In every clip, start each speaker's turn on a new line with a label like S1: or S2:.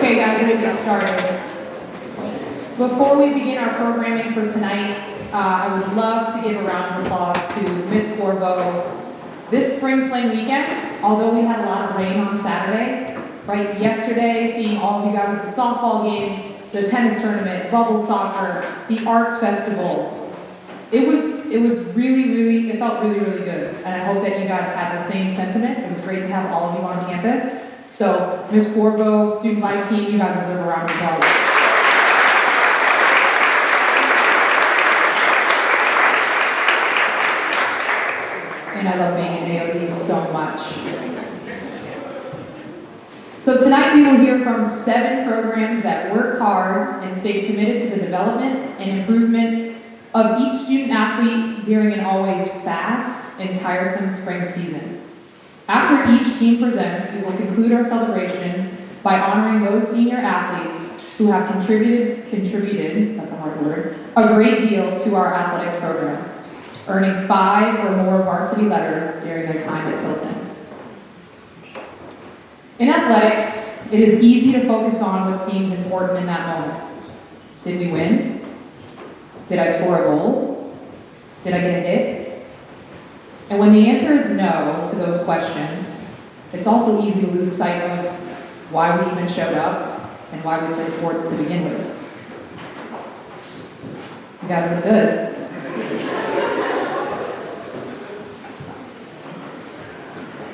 S1: Okay, guys, we'll get started. Before we begin our programming for tonight, I would love to give a round of applause to Miss Corvo. This spring fling weekend, although we had a lot of rain on Saturday, right, yesterday, seeing all of you guys at the softball game, the tennis tournament, bubble soccer, the arts festival, it felt really good. And I hope that you guys had the same sentiment. It was great to have all of you on campus. So, Ms. Corvo, student life team, you guys deserve a round of applause. And I love being in AOD so much. So tonight we will hear from 7 programs that worked hard and stayed committed to the development and improvement of each student athlete during an always fast and tiresome spring season. After each team presents, we will conclude our celebration by honoring those senior athletes who have contributed, that's a hard word, a great deal to our athletics program, earning 5 or more varsity letters during their time at Tilton. In athletics, it is easy to focus on what seems important in that moment. Did we win? Did I score a goal? Did I get a hit? And when the answer is no to those questions, it's also easy to lose sight of why we even showed up and why we play sports to begin with. You guys look good.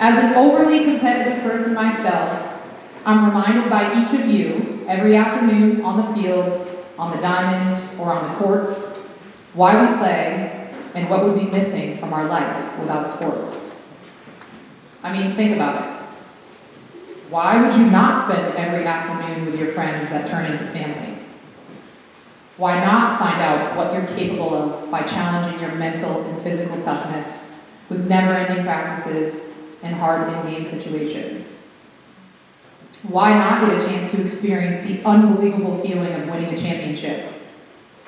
S1: As an overly competitive person myself, I'm reminded by each of you every afternoon on the fields, on the diamonds, or on the courts, why we play and what would be missing from our life without sports. I mean, think about it. Why would you not spend every afternoon with your friends that turn into family? Why not find out what you're capable of by challenging your mental and physical toughness with never-ending practices and hard in-game situations? Why not get a chance to experience the unbelievable feeling of winning a championship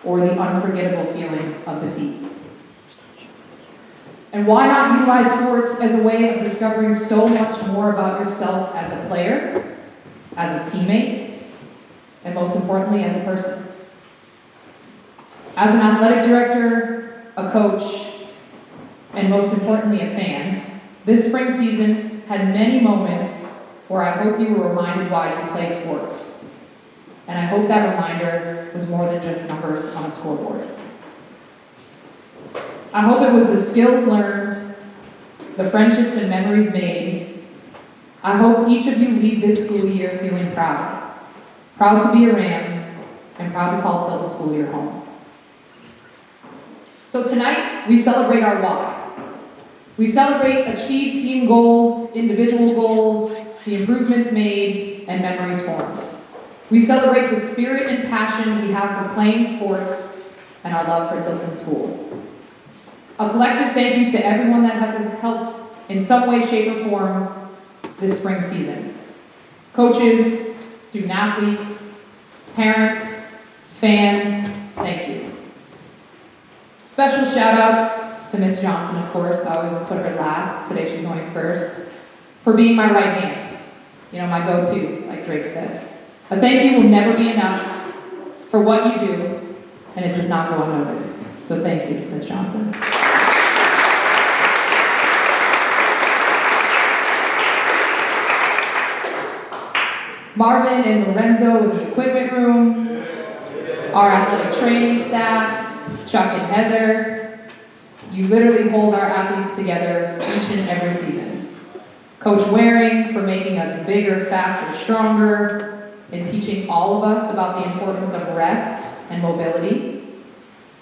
S1: or the unforgettable feeling of defeat? And why not utilize sports as a way of discovering so much more about yourself as a player, as a teammate, and most importantly, as a person? As an athletic director, a coach, and most importantly, a fan, this spring season had many moments where I hope you were reminded why you play sports. And I hope that reminder was more than just numbers on a scoreboard. I hope it was the skills learned, the friendships and memories made. I hope each of you leave this school year feeling proud. Proud to be a Ram, and proud to call Tilton School your home. So tonight, we celebrate our why. We celebrate achieved team goals, individual goals, the improvements made, and memories formed. We celebrate the spirit and passion we have for playing sports and our love for Tilton School. A collective thank you to everyone that has helped in some way, shape, or form this spring season. Coaches, student athletes, parents, fans, thank you. Special shout outs to Miss Johnson, of course. I always put her last. Today she's going first. For being my right hand. You know, my go-to, like Drake said. A thank you will never be enough for what you do, and it does not go unnoticed. So thank you, Ms. Johnson. Marvin and Lorenzo in the equipment room, our athletic training staff, Chuck and Heather. You literally hold our athletes together each and every season. Coach Waring for making us bigger, faster, stronger, and teaching all of us about the importance of rest and mobility.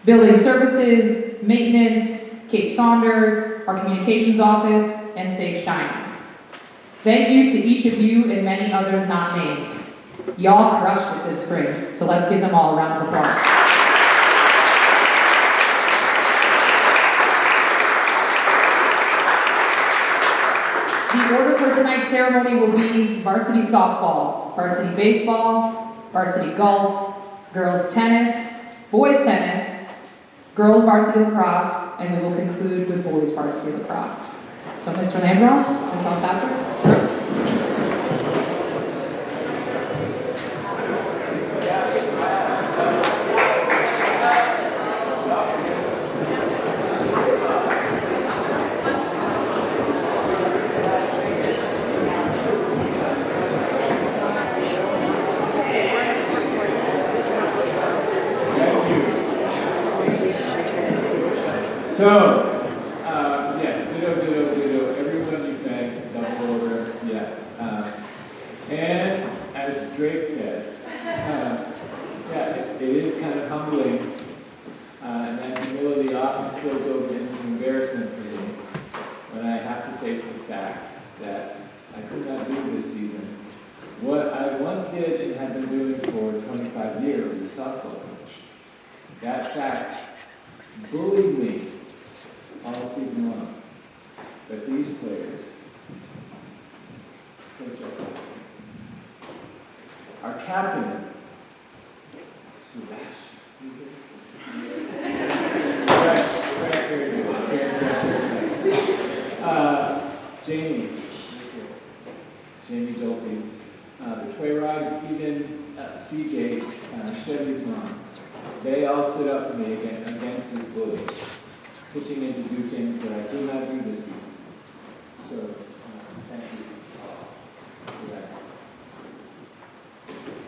S1: Building services, maintenance, Kate Saunders, our communications office, and Sage Steiner. Thank you to each of you and many others not named. Y'all crushed it this spring, so let's give them all a round of applause. The order for tonight's ceremony will be varsity softball, varsity baseball, varsity golf, girls tennis, boys tennis, girls varsity lacrosse, and we will conclude with boys varsity lacrosse. So Mr. Lambron, Ms. Alsasser.
S2: when I have to face the fact that I could not do this season what I once did and have been doing for 25 years as a softball coach. That fact bullied me all season long. But these players, Coach Essex, our captain, Suresh, Jamie Dolphy, the Twayrogs, even CJ, Chevy's mom, they all stood up for me against this bully, pitching in to do things that I could not do this season. So, thank you for that.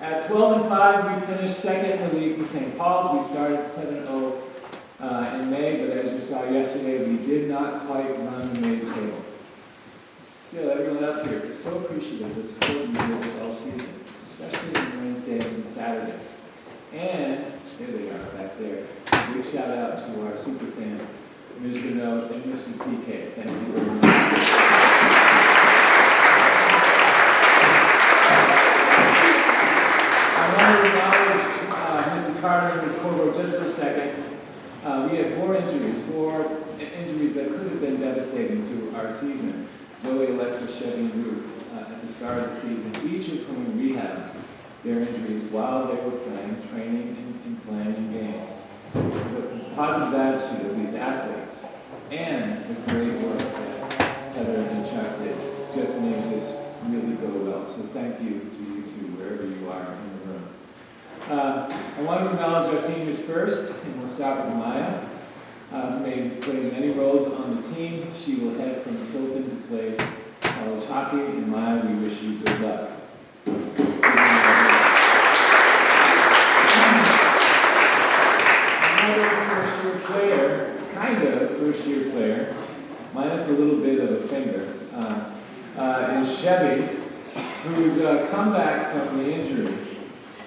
S2: At 12-5, we finished second in the league to St. Paul's. We started 7-0 in May, but as you saw yesterday, we did not quite run the May table. Still, everyone up here is so appreciative of the support you gave us all season, especially on Wednesday and Saturday. And, there they are back there. A big shout out to our super fans, Mr. Note and Mr. PK. Thank you very much. I want to acknowledge Mr. Carter and Ms. Corbo just for a second. We had four injuries that could have been devastating to our season. Zoe, Alexa, Chevy, and Ruth at the start of the season, each of whom rehabbed their injuries while they were playing, training, and playing in games. The positive attitude of these athletes and the great work that Heather and Chuck did just made this really go well. So thank you to you two, wherever you are in the room. I want to acknowledge our seniors first, and we'll start with Maya. Who played many roles on the team. She will head from Tilton to play college hockey. And Maya, we wish you good luck. First-year player, minus a little bit of a finger, is Chevy, who's come back from the injuries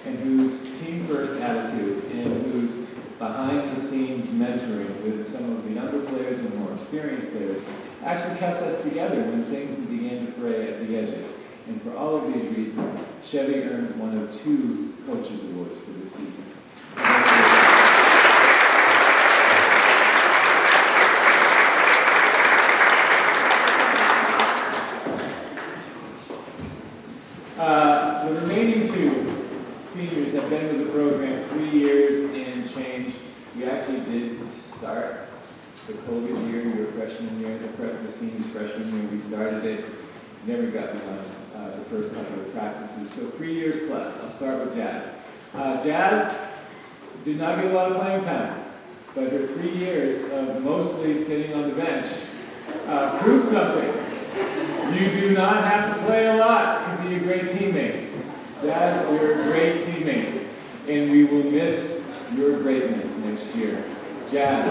S2: and whose team-first attitude and whose behind-the-scenes mentoring with some of the younger players and more experienced players actually kept us together when things began to fray at the edges. And for all of these reasons, Chevy earns one of 2 Coaches Awards for this season. The remaining 2 seniors have been with the program 3 years and change. We actually did start the COVID year, your freshman year, the seniors' freshman year. We started it, never got beyond the first couple of practices. So 3 years plus. I'll start with Jazz. Jazz did not get a lot of playing time, but her 3 years of mostly sitting on the bench proved something. You do not have to play a lot to be a great teammate. Jazz, you're a great teammate, and we will miss your greatness next year. Jazz.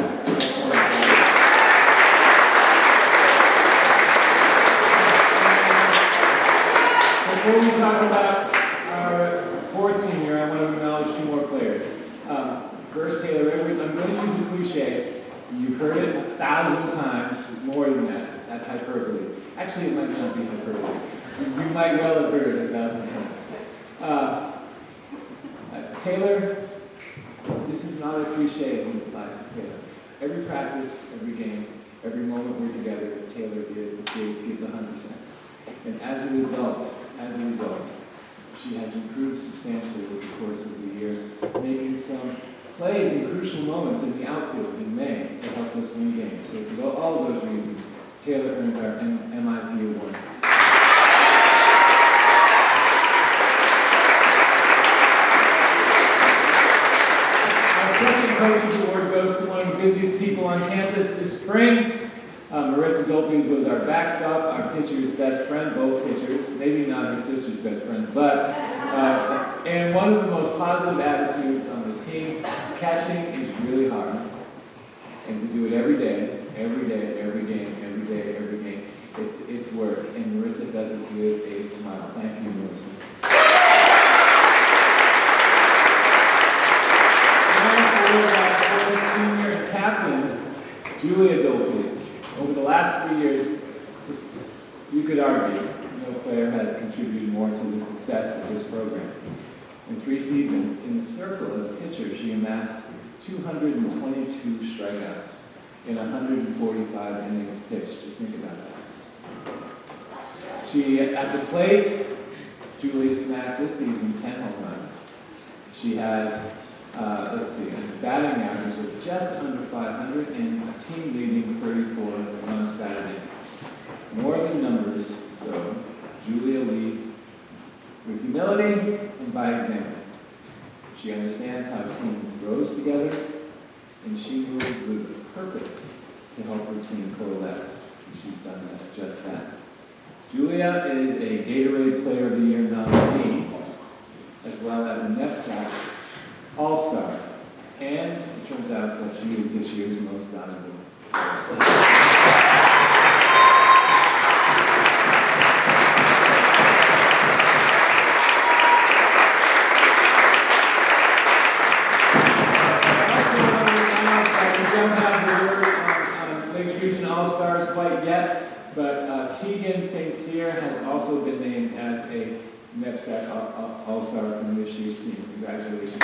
S2: Before we talk about our 4th senior, I want to acknowledge 2 more players. First, Taylor Edwards. I'm going to use a cliche. You've heard it 1,000 times, more than that. That's hyperbole. Actually, it might not be hyperbole. You might well have heard it 1,000 times. Taylor, this is not a cliche as it applies to Taylor. Every practice, every game, every moment we're together, Taylor gives 100%. And as a result, she has improved substantially over the course of the year, making some plays in crucial moments in the outfield in May to help us win games. So for all of those reasons, Taylor earned our MIP award. Second Coaches Award goes to one of the busiest people on campus this spring. Marissa Dolphy was our backstop, our pitcher's best friend, both pitchers, maybe not her sister's best friend, but, and one of the most positive attitudes on the team. Catching is really hard, and to do it every day, every game, it's work, and Marissa does it with a smile. Thank you, Marissa. Senior and captain, Julia Dolphins. Over the last 3 years, You could argue no player has contributed more to the success of this program. In 3 seasons, in the circle as a pitcher, she amassed 222 strikeouts in 145 innings pitched. Just think about that. At the plate, Julia smacked this season 10 home runs. She has, a batting average of just under 500 and a team-leading 34 runs batted in. More than numbers, though, Julia leads with humility and by example. She understands how a team grows together, and she moves with purpose to help her team coalesce. And she's done just that. Julia is a Gatorade Player of the Year nominee, as well as a NEPSAC All-Star. And it turns out that she is this year's most valuable. All-Stars quite yet, but Keegan St. Cyr has also been named as a NEPSAC All-Star from this year's team. Congratulations.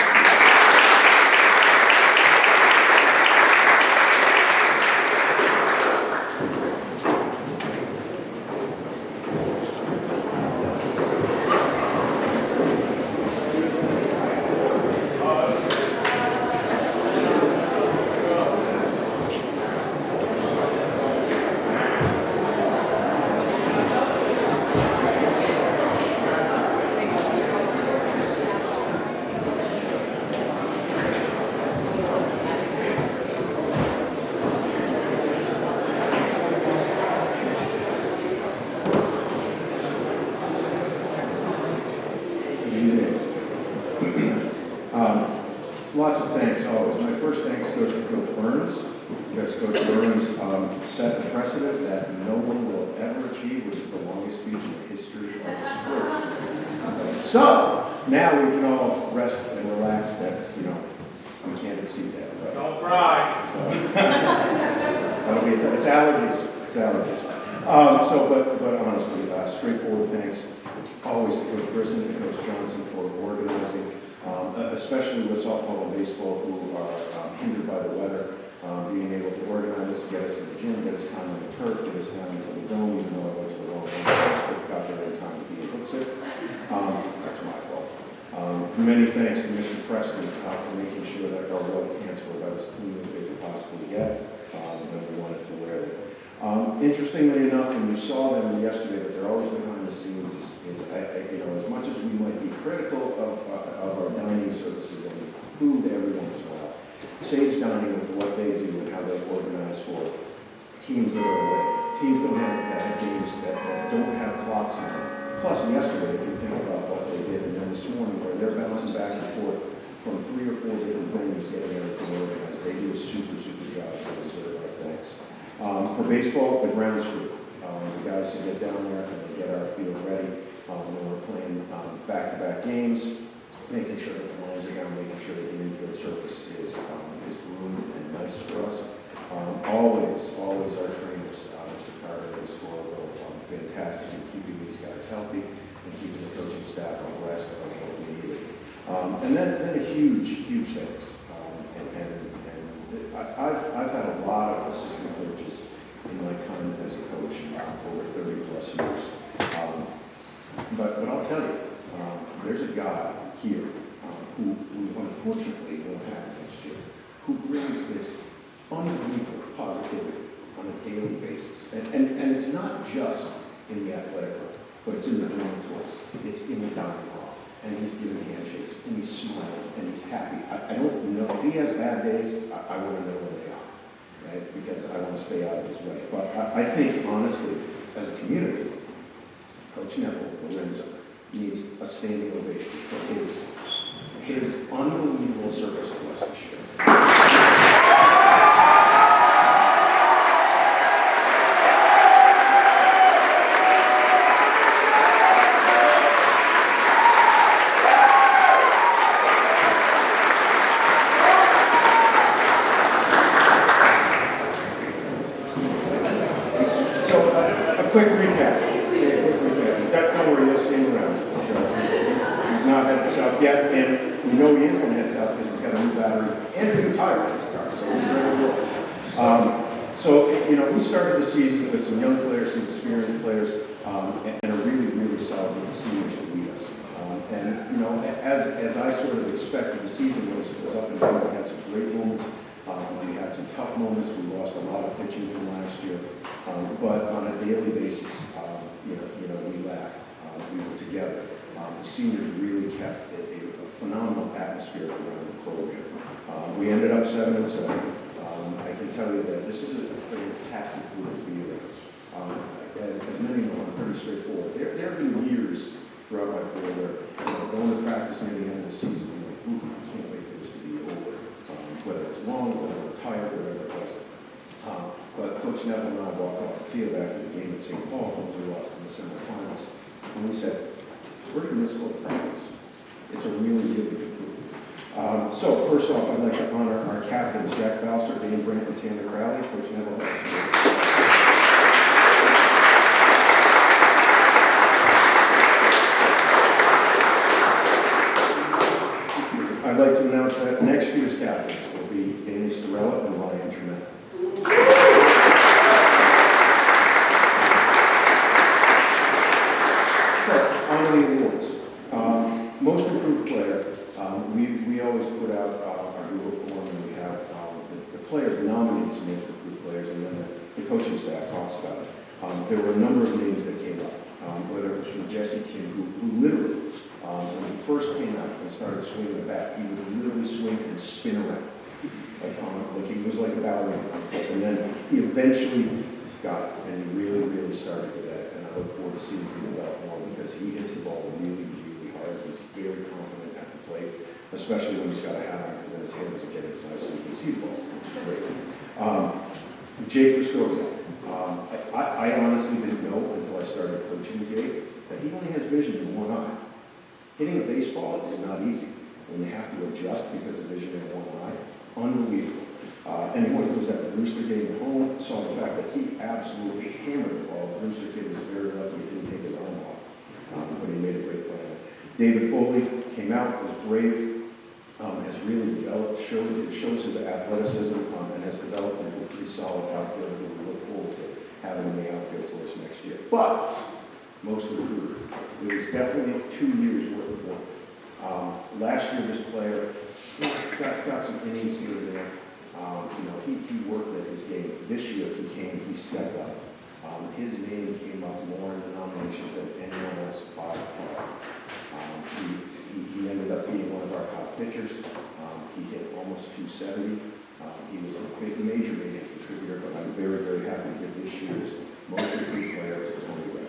S3: Lots of thanks always. My first thanks goes to Coach Burns, because Coach Burns set the precedent that no one will ever achieve, which is the longest speech in the history of sports. So, now we can all rest and relax that, we can't exceed that. But,
S2: don't cry.
S3: So, that'll be it's allergies. It's allergies. But honestly, straightforward thanks always to Coach Brisson and Coach Johnson for organizing, especially with softball and baseball, who are hindered by the weather, being able to organize, get us to the gym, get us time on the turf, get us down into the dome, even though I went to the wrong place, got there in time to be able to. That's my fault. Many thanks to Mr. Preston for making sure that our rubber pants were about as clean as they could possibly get when we wanted to wear them. Interestingly enough, and you saw them yesterday, but they're always behind the scenes, as much as we might be critical of our dining services and food every once in a while, Sage Dining, with what they do and how they organize for teams that are away, teams that have games that don't have clocks on. Plus, yesterday, if you think about what they did, and then this morning, where they're bouncing back and forth from 3 or 4 different venues getting everything organized, they do a super job. They deserve our thanks. For baseball, the grounds crew, the guys who get down there and they get our field ready when we're playing back-to-back games, making sure that the lines are down, making sure that the infield surface is groomed and nice for us. Always our trainers, Mr. Carter and Mr. Gorgo, fantastic in keeping these guys healthy and keeping the coaching staff abreast of what we needed. And then a huge thanks. I've had a lot of assistant coaches in my time as a coach over 30 plus years. But I'll tell you, there's a guy here who unfortunately won't happen next year, who brings this unbelievable positivity on a daily basis. And it's not just in the athletic room, but it's in the dormitories, it's in the dining hall, and he's giving handshakes, and he's smiling, and he's happy. I don't know, if he has bad days, I want to know where they are, right? Because I want to stay out of his way. But I think, honestly, as a community, Coach Neville Lorenzo needs a standing ovation for his unbelievable service to us this year. quick recap. Don't worry, you'll see him around. He's not headed south yet, and we know he is going to head south because he's got a new battery and a new tire in his car, so he's ready to roll. We started the season with some young players, some experienced players, and a really, really solid group of seniors to lead us. As I sort of expected, the season was up and down. We had some great moments. We had some tough moments. We lost a lot of pitching from last year. But on a daily basis, we laughed. We were together. The seniors really kept a phenomenal atmosphere around the program. We ended up 7-7. I can tell you that this is a fantastic group to be around. As many know, I'm pretty straightforward. There have been years throughout my career where going to practice near the end of the season, I'm like, ooh, I can't wait for this to be over. Whether it's long, whether I'm tired, whatever it was. But Coach Neville and I walked off the field after the game at St. Paul when we lost in the semifinals, and we said, we're going to miss all the practice. It's a really, really good group. So first off, I'd like to honor our captains, Jack Bowser, Dane Brandt, and Tanner Crowley. Coach Neville, I'd like to announce that next year's captains will be Danny Starella and Ryan Tremette. So, on the awards. Most improved player, we always put out our Google form, and we have the players nominate some most improved players, and then the coaching staff talks about it. There were a number of names that came up, whether it was from Jesse King, who literally, when he first came out and started swinging the bat, he would literally swing and spin around. Like he was like a ballerina. And then he eventually got it, and he really, really started with that. And I look forward to seeing him develop more because he hits the ball really, really hard. He's very confident at the plate, especially when he's got a hat on, because then his hand doesn't get in his eyes, so he can see the ball, which is great. Jake Riscorio. I honestly didn't know until I started coaching Jake that he only has vision in one eye. Hitting a baseball is not easy when you have to adjust because of vision in one eye. Unbelievable. Anyone who was at the Brewster game at home saw the fact that he absolutely hammered the ball. The Brewster kid was very lucky he didn't take his arm off, but he made a great play. David Foley came out, was brave, has really developed, shows his athleticism, and has developed into a pretty solid outfielder who we look forward to having in the outfield for us next year. But most improved. It was definitely 2 years worth of work. Last year, this player got some innings here and there. He worked at his game. This year, he stepped up. His name came up more in the nominations than anyone else by far. He ended up being one of our top pitchers. He hit almost 270. He was a big, major contributor, but I'm very, very happy to give this year's most improved player to Tony Webb.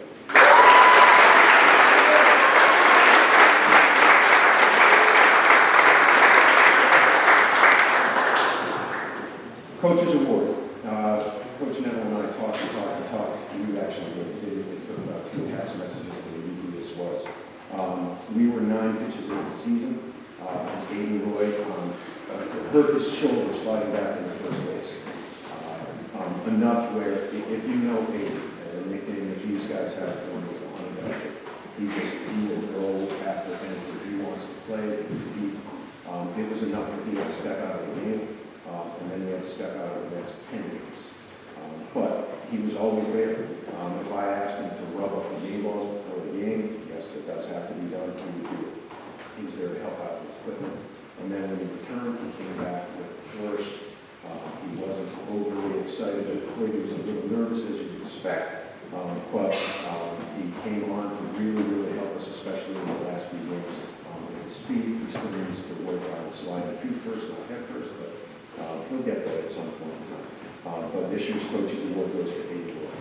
S3: Coaches Award. Coach Neville and I talked. You actually did. It took about 2 text messages to review who this was. We were 9 pitches into the season. Aiden Roy hurt his shoulder sliding back into first base. Enough where, if you know Aiden, and the nickname that these guys have for him is the honey badger, he will go after anything. He wants to play, compete. It was enough for him to step out of the game. And then he had to step out of the next 10 games. But he was always there. If I asked him to rub up the game balls before the game, yes, it does have to be done, he would do it. He was there to help out with equipment. And then when he returned, he came back with a flourish. He wasn't overly excited at the plate. He was a little nervous, as you'd expect. But he came on to really, really help us, especially in the last few games. With his speed, he still needs to work on sliding feet first, not head first, but he'll get there at some point in time. But this year's Coaches Award goes to Aiden Roy.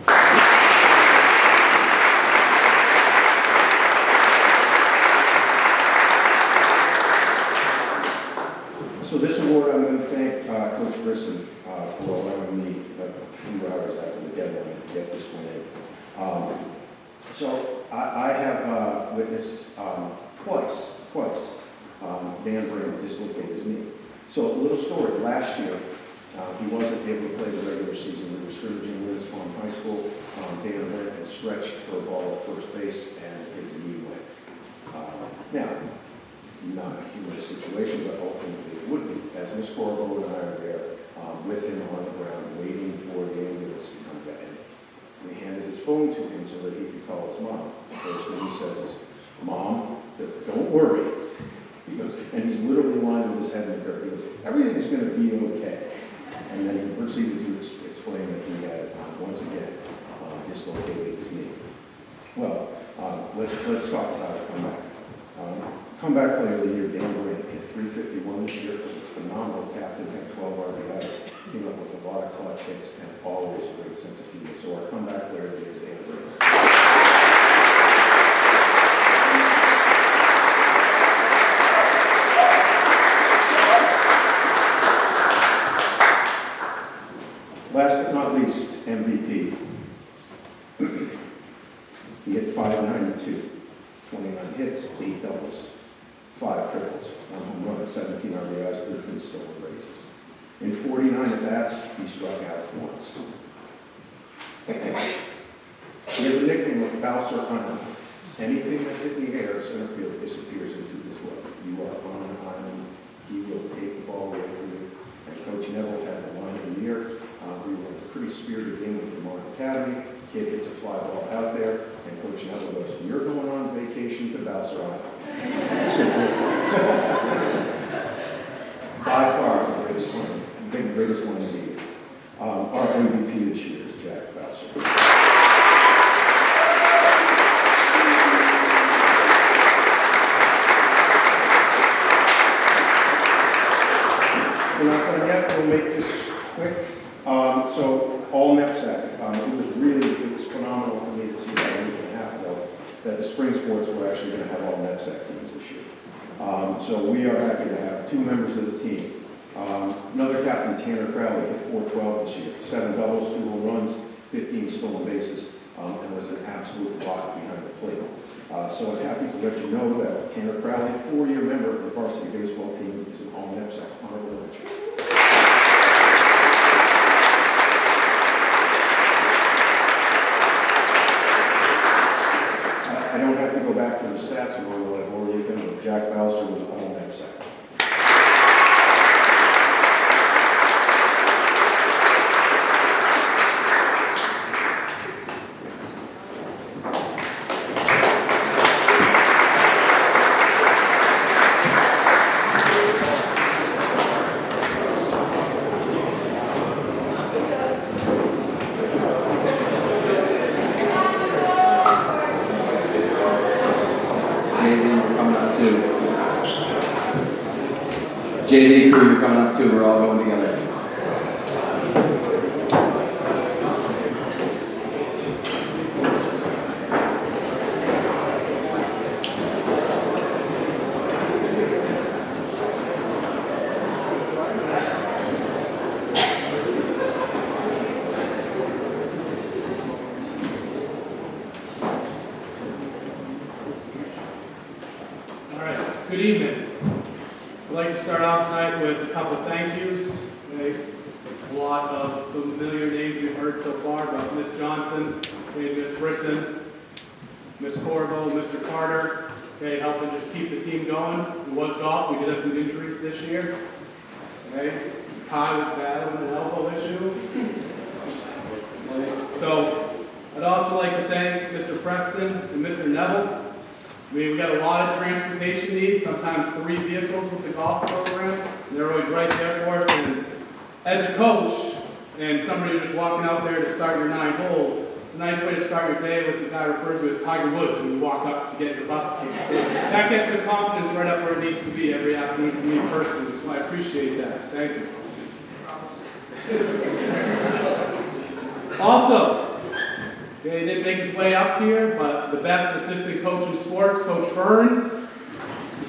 S3: So this award, I'm going to thank Coach Brisson for allowing me a few hours after the deadline to get this one in. So I have witnessed twice, Dan Brandt dislocate his knee. So a little story. Last year, he wasn't able to play the regular season. We were scrimmaging Willis Farm High School. Dan Brandt had stretched for a ball at first base, and his knee went. Now, not a humorous situation, but ultimately it would be, as Ms. Corbo and I are there with him on the ground, waiting for the ambulance to come back in. We handed his phone to him so that he could call his mom. The first thing he says is, "Mom, don't worry." He goes, and he's literally lying with his head in the dirt. He goes, "Everything's going to be okay." And then he proceeded to explain that he had, once again, dislocated his knee. Well, let's talk about a comeback. Comeback player of the year, Dan Grant, hit .351 this year. Was a phenomenal captain, had 12 RBIs, came up with a lot of clutch hits, and always a great sense of humor. So our comeback player of the year is Dan Grant. Last but not least, MVP. He hit .592, 29 hits, 8 doubles, 5 triples, 1 home run, 17 RBIs, 13 stolen bases. In 49 at-bats, he struck out once. He has a nickname of Bouncer Island. Anything that's in the air, center field disappears into his way. You are on an island, he will take the ball away from you. And Coach Neville had the line in the year. We were in a pretty spirited game with Vermont Academy. Kid hits a fly ball out there, and Coach Neville goes, "You're going on vacation to Bouncer Island." By far the greatest line, the greatest line in the year. Our MVP this year is Jack Bouncer. We're not done yet. We'll make this quick. So all NEPSAC. It was phenomenal for me to see that a week and a half ago that the spring sports were actually going to have all NEPSAC teams this year. So we are happy to have 2 members of the team. Another captain, Tanner Crowley, hit .412 this year, 7 doubles, 2 home runs, 15 stolen bases, and was an absolute rock behind the plate. So I'm happy to let you know that Tanner Crowley, 4-year member of the varsity baseball team, is an all NEPSAC honorable mention. I don't have to go back to the stats in order to let more you think, but Jack Bowser was all NEPSAC.
S4: JV crew, you're coming up too. We're all going together.
S5: All right. Good evening. I'd like to start off tonight with a couple thank yous. Okay. A lot of familiar names you've heard so far, but Miss Johnson, okay, Miss Brisson, Miss Corbo, Mr. Carter, okay, helping just keep the team going. It was golf. We did have some injuries this year. Okay. Kai was battling an elbow issue. Okay. So I'd also like to thank Mr. Preston and Mr. Neville. We've got a lot of transportation needs, sometimes 3 vehicles with the golf program. And they're always right there for us. And as a coach, and somebody who's just walking out there to start your 9 holes, it's a nice way to start your day with the guy referred to as Tiger Woods when you walk up to get your bus key. So that gets the confidence right up where it needs to be every afternoon for me personally. So I appreciate that. Thank you. Also, he didn't make his way up here, but the best assistant coach in sports, Coach Burns.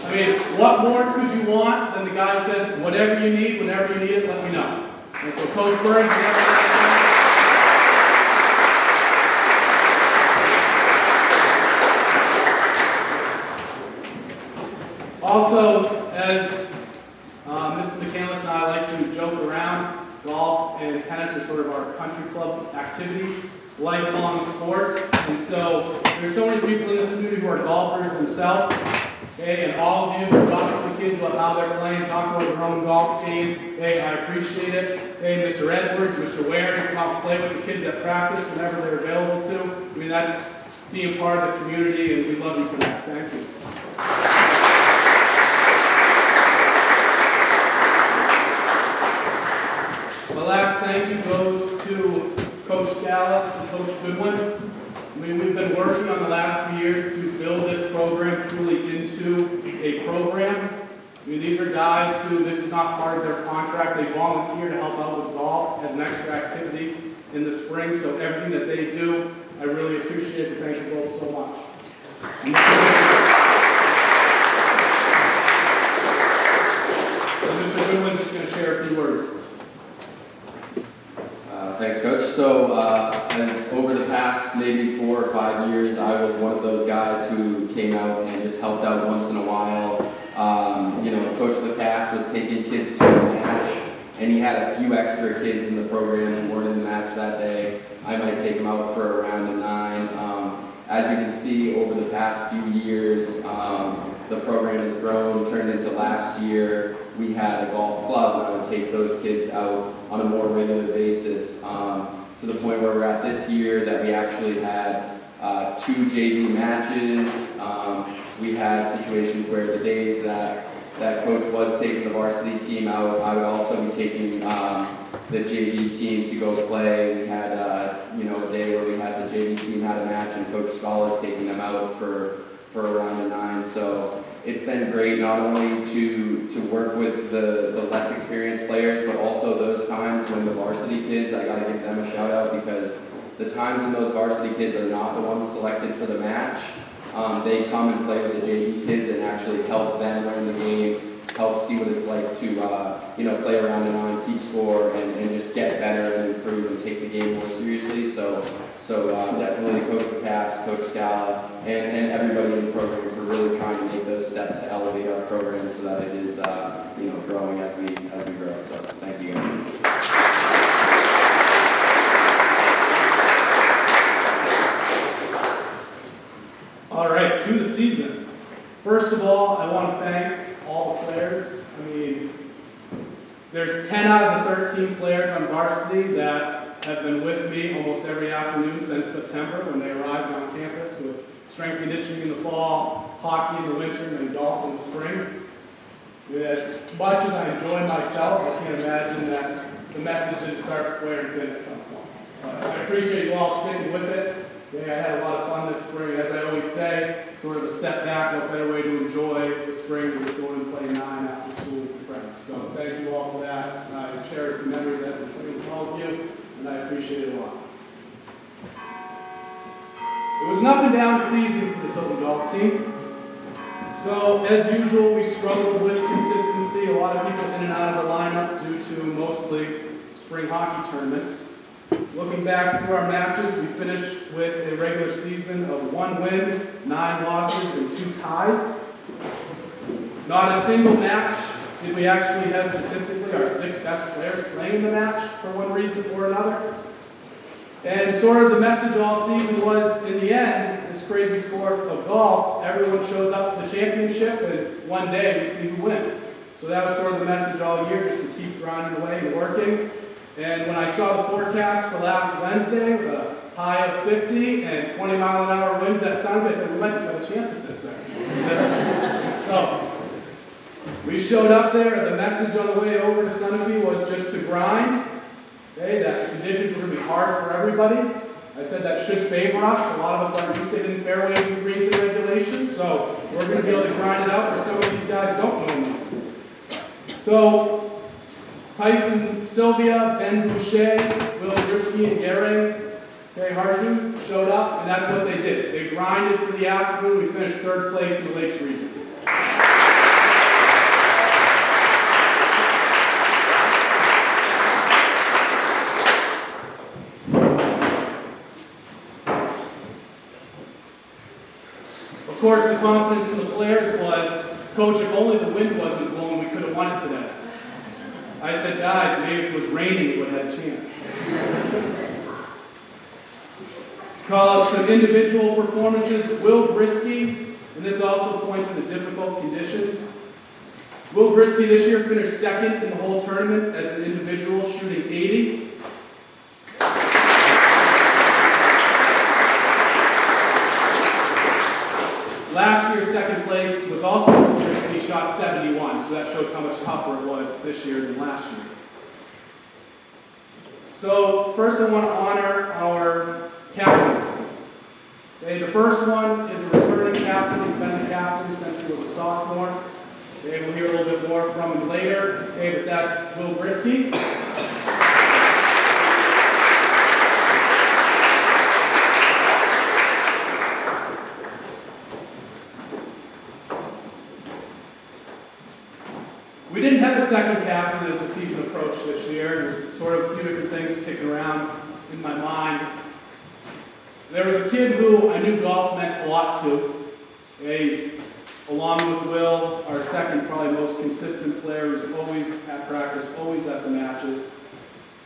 S5: I mean, what more could you want than the guy who says, whatever you need, whenever you need it, let me know. And so Coach Burns, also, as Mrs. McCandless and I like to joke around, golf and tennis are sort of our country club activities. Lifelong sports, and so there's so many people in this community who are golfers themselves. Okay, and all of you who talk to the kids about how they're playing, talk about their own golf team. Hey, I appreciate it. Hey, Mr. Edwards, Mr. Ware, come out and play with the kids at practice whenever they're available to. I mean, that's being part of the community, and we love you for that. Thank you. The last thank you goes to Coach Gala and Coach Goodwin. I mean, we've been working on the last few years to build this program truly into a program. I mean, these are guys who, this is not part of their contract. They volunteer to help out with golf as an extra activity in the spring. So everything that they do, I really appreciate it. Thank you both so much. So Mr. Goodwin's just going to share a few words.
S4: Thanks, Coach. So, and over the past maybe 4 or 5 years, I was one of those guys who came out and just helped out once in a while. Coach Lacasse was taking kids to a match, and he had a few extra kids in the program who weren't in the match that day. I might take them out for a round of 9. As you can see, over the past few years, the program has grown, turned into last year. We had a golf club, and I would take those kids out on a more regular basis, to the point where we're at this year that we actually had 2 JV matches. We had situations where the days that Coach was taking the varsity team out, I would also be taking the JV team to go play. We had a day where we had the JV team had a match, and Coach Scala's taking them out for a round of 9. So it's been great not only to work with the less experienced players, but also those times when the varsity kids, I gotta give them a shout out, because the times when those varsity kids are not the ones selected for the match, they come and play with the JV kids and actually help them learn the game, help see what it's like to play around a 9, keep score, and just get better and improve and take the game more seriously. So definitely Coach Lacasse, Coach Scala, and everybody in the program for really trying to make those steps to elevate our program so that it is growing as we grow. So thank you guys.
S5: All right, to the season. First of all, I want to thank all the players. I mean, there's 10 out of the 13 players on varsity that have been with me almost every afternoon since September when they arrived on campus, with strength conditioning in the fall, hockey in the winter, and then golf in the spring. As much as I enjoy myself, I can't imagine that the message didn't start wearing thin at some point. I appreciate you all sticking with it. I had a lot of fun this spring. As I always say, sort of a step back, no better way to enjoy the spring than just going and play 9 after school with your friends. So thank you all for that. I cherish the memories that I've been playing with all of you, and I appreciate it a lot. It was an up and down season for the Tilton golf team. So, as usual, we struggled with consistency. A lot of people in and out of the lineup due to mostly spring hockey tournaments. Looking back through our matches, we finished with a regular season of 1 win, 9 losses, and 2 ties. Not a single match did we actually have statistically our 6 best players playing in the match for one reason or another. And sort of the message all season was, in the end, this crazy sport of golf, everyone shows up to the championship, and one day we see who wins. So that was sort of the message all year, just to keep grinding away and working. And when I saw the forecast for last Wednesday, with a high of 50 and 20-mile-an-hour winds that sounded, I said, we might just have a chance at this thing. So we showed up there, and the message on the way over to Sunapee was just to grind. Okay, that the conditions were going to be hard for everybody. I said that should favor us. A lot of us aren't used to hitting fairways and greens and regulations, so we're going to be able to grind it out where some of these guys don't know them. So Tyson Sylvia, Ben Boucher, Will Brisky, and Gary Harjun showed up, and that's what they did. They grinded for the afternoon. We finished 3rd place in the Lakes region. Of course, the confidence in the players was, Coach, if only the wind wasn't blowing, we could have won it today. I said, guys, maybe if it was raining, we would have had a chance. Call out some individual performances. Will Brisky, and this also points to the difficult conditions. Will Brisky this year finished second in the whole tournament as an individual, shooting 80. Last year's second place was also Will Brisky, he shot 71, so that shows how much tougher it was this year than last year. So first I want to honor our captains. Okay, the first one is a returning captain. He's been the captain since he was a sophomore. Okay, we'll hear a little bit more from him later. Okay, but that's Will Brisky. We didn't have a second captain as the season approached this year. There's sort of a few different things kicking around in my mind. There was a kid who I knew golf meant a lot to. Okay, he's, along with Will, our second probably most consistent player, who's always at practice, always at the matches.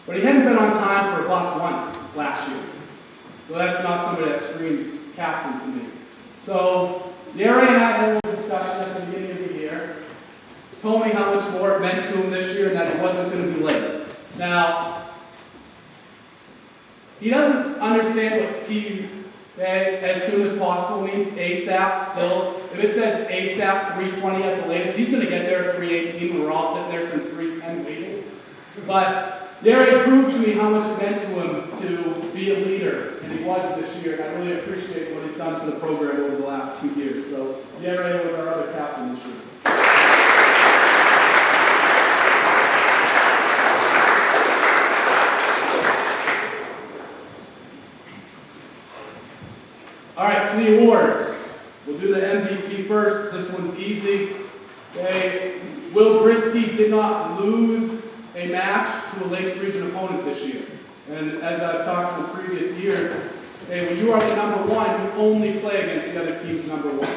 S5: But he hadn't been on time for a bus once last year. So that's not somebody that screams captain to me. So Yeri and I had a little discussion at the beginning of the year. Told me how much more it meant to him this year and that he wasn't going to be late. Now, he doesn't understand what as soon as possible means. ASAP still. If it says ASAP 3:20 at the latest, he's going to get there at 3:18 when we're all sitting there since 3:10 waiting. But Yeri proved to me how much it meant to him to be a leader, and he was this year. And I really appreciate what he's done for the program over the last 2 years. So Yeri was our other captain this year. All right, to the awards. We'll do the MVP first. This one's easy. Okay. Will Brisky did not lose a match to a Lakes Region opponent this year. And as I've talked in the previous years, okay, when you are the number one, you only play against the other team's number one.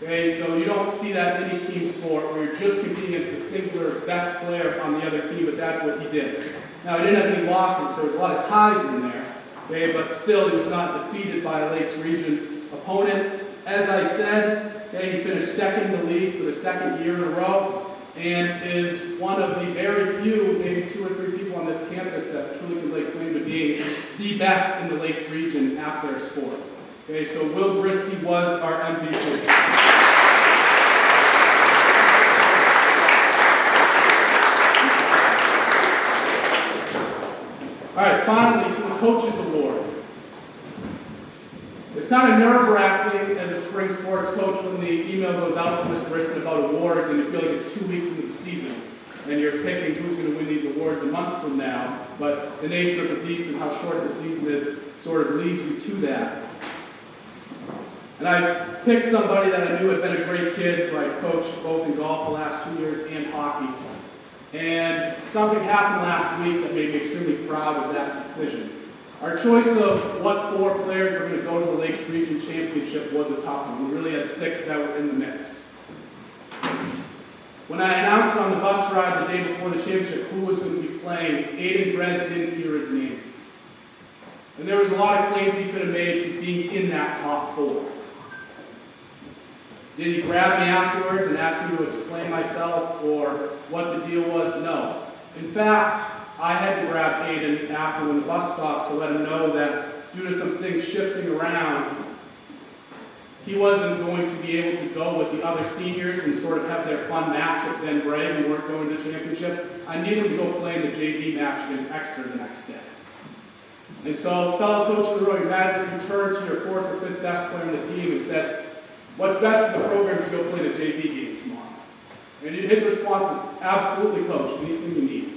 S5: Okay, so you don't see that in any team sport where you're just competing against the singular best player on the other team, but that's what he did. Now, he didn't have any losses. There was a lot of ties in there. Okay, but still, he was not defeated by a Lakes Region opponent. As I said, okay, he finished second in the league for the second year in a row and is one of the very few, maybe 2 or 3 people on this campus that truly can lay claim to being the best in the Lakes Region at their sport. Okay, so Will Brisky was our MVP. All right, finally, to the Coaches Award. It's kind of nerve-wracking as a spring sports coach when the email goes out to Ms. Brisson about awards and you feel like it's 2 weeks into the season and you're picking who's going to win these awards a month from now, but the nature of the beast and how short the season is sort of leads you to that. And I picked somebody that I knew had been a great kid who I coached both in golf the last 2 years and hockey. And something happened last week that made me extremely proud of that decision. Our choice of what 4 players were going to go to the Lakes Region Championship was a tough one. We really had 6 that were in the mix. When I announced on the bus ride the day before the championship who was going to be playing, Aiden Drez didn't hear his name. And there was a lot of claims he could have made to being in that top 4. Did he grab me afterwards and ask me to explain myself or what the deal was? No. In fact, I had to grab Aiden after when the bus stopped to let him know that due to some things shifting around, he wasn't going to be able to go with the other seniors and sort of have their fun match at Ben Bray who weren't going to the championship. I needed to go play in the JV match against Exeter the next day. And so fellow coach Leroy Magic turned to your 4th or 5th best player on the team and said, "What's best for the program is to go play the JV game tomorrow." And his response was, "Absolutely, coach, anything you need."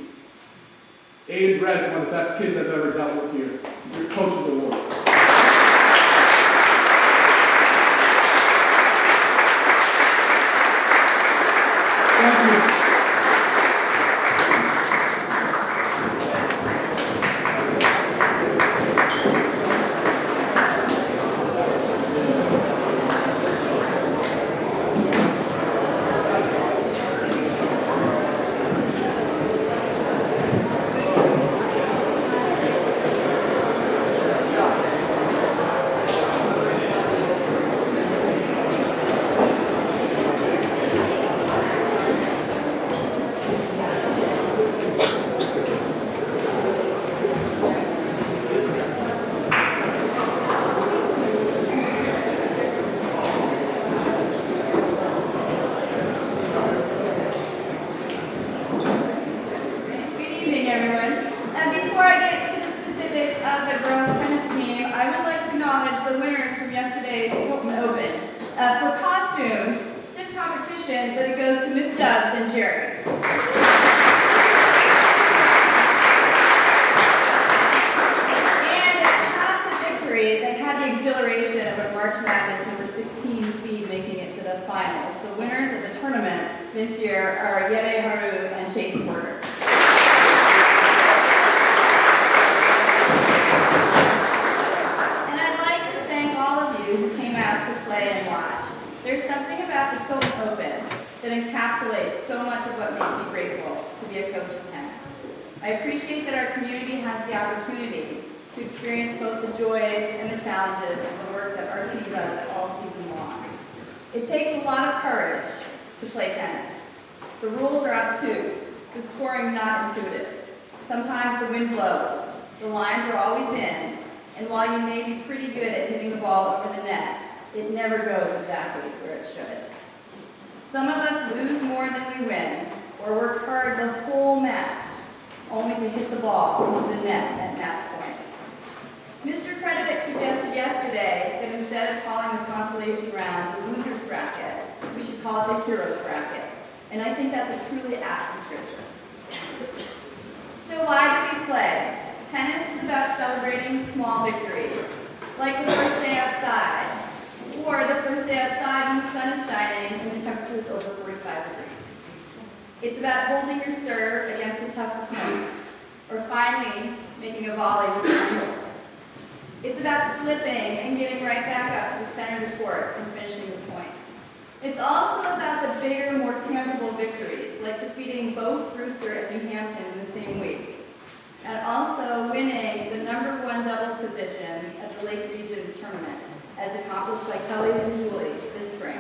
S5: Aiden Drez is one of the best kids I've ever dealt with here. Your Coach's Award. Thank you.
S6: from yesterday's Tilton Open. For costumes, stiff competition, but it goes to Miss Dubs and Jerry. And past the victory, they had the exhilaration of a March Madness number 16 seed making it to the finals. The winners of the tournament this year are Yede Haru and Chase Porter. And I'd like to thank all of you who came out to play and watch. There's something about the Tilton Open that encapsulates so much of what makes me grateful to be a coach of tennis. I appreciate that our community has the opportunity to experience both the joys and the challenges of the work that our team does all season long. It takes a lot of courage to play tennis. The rules are obtuse, the scoring not intuitive. Sometimes the wind blows, the lines are always in, and while you may be pretty good at hitting the ball over the net, it never goes exactly where it should. Some of us lose more than we win, or work hard the whole match, only to hit the ball into the net at match point. Mr. Kredovic suggested yesterday that instead of calling the consolation round the loser's bracket, we should call it the hero's bracket. And I think that's a truly apt description. So why do we play? Tennis is about celebrating small victories, like the first day outside, or the first day outside when the sun is shining and the temperature is over 45 degrees. It's about holding your serve against a tough opponent, or finally making a volley with your heels. It's about slipping and getting right back up to the center of the court and finishing the point. It's also about the bigger, more tangible victories, like defeating both Brewster and New Hampton in the same week, and also winning the #1 doubles position at the Lake Regions tournament, as accomplished by Kelly and Julie this spring.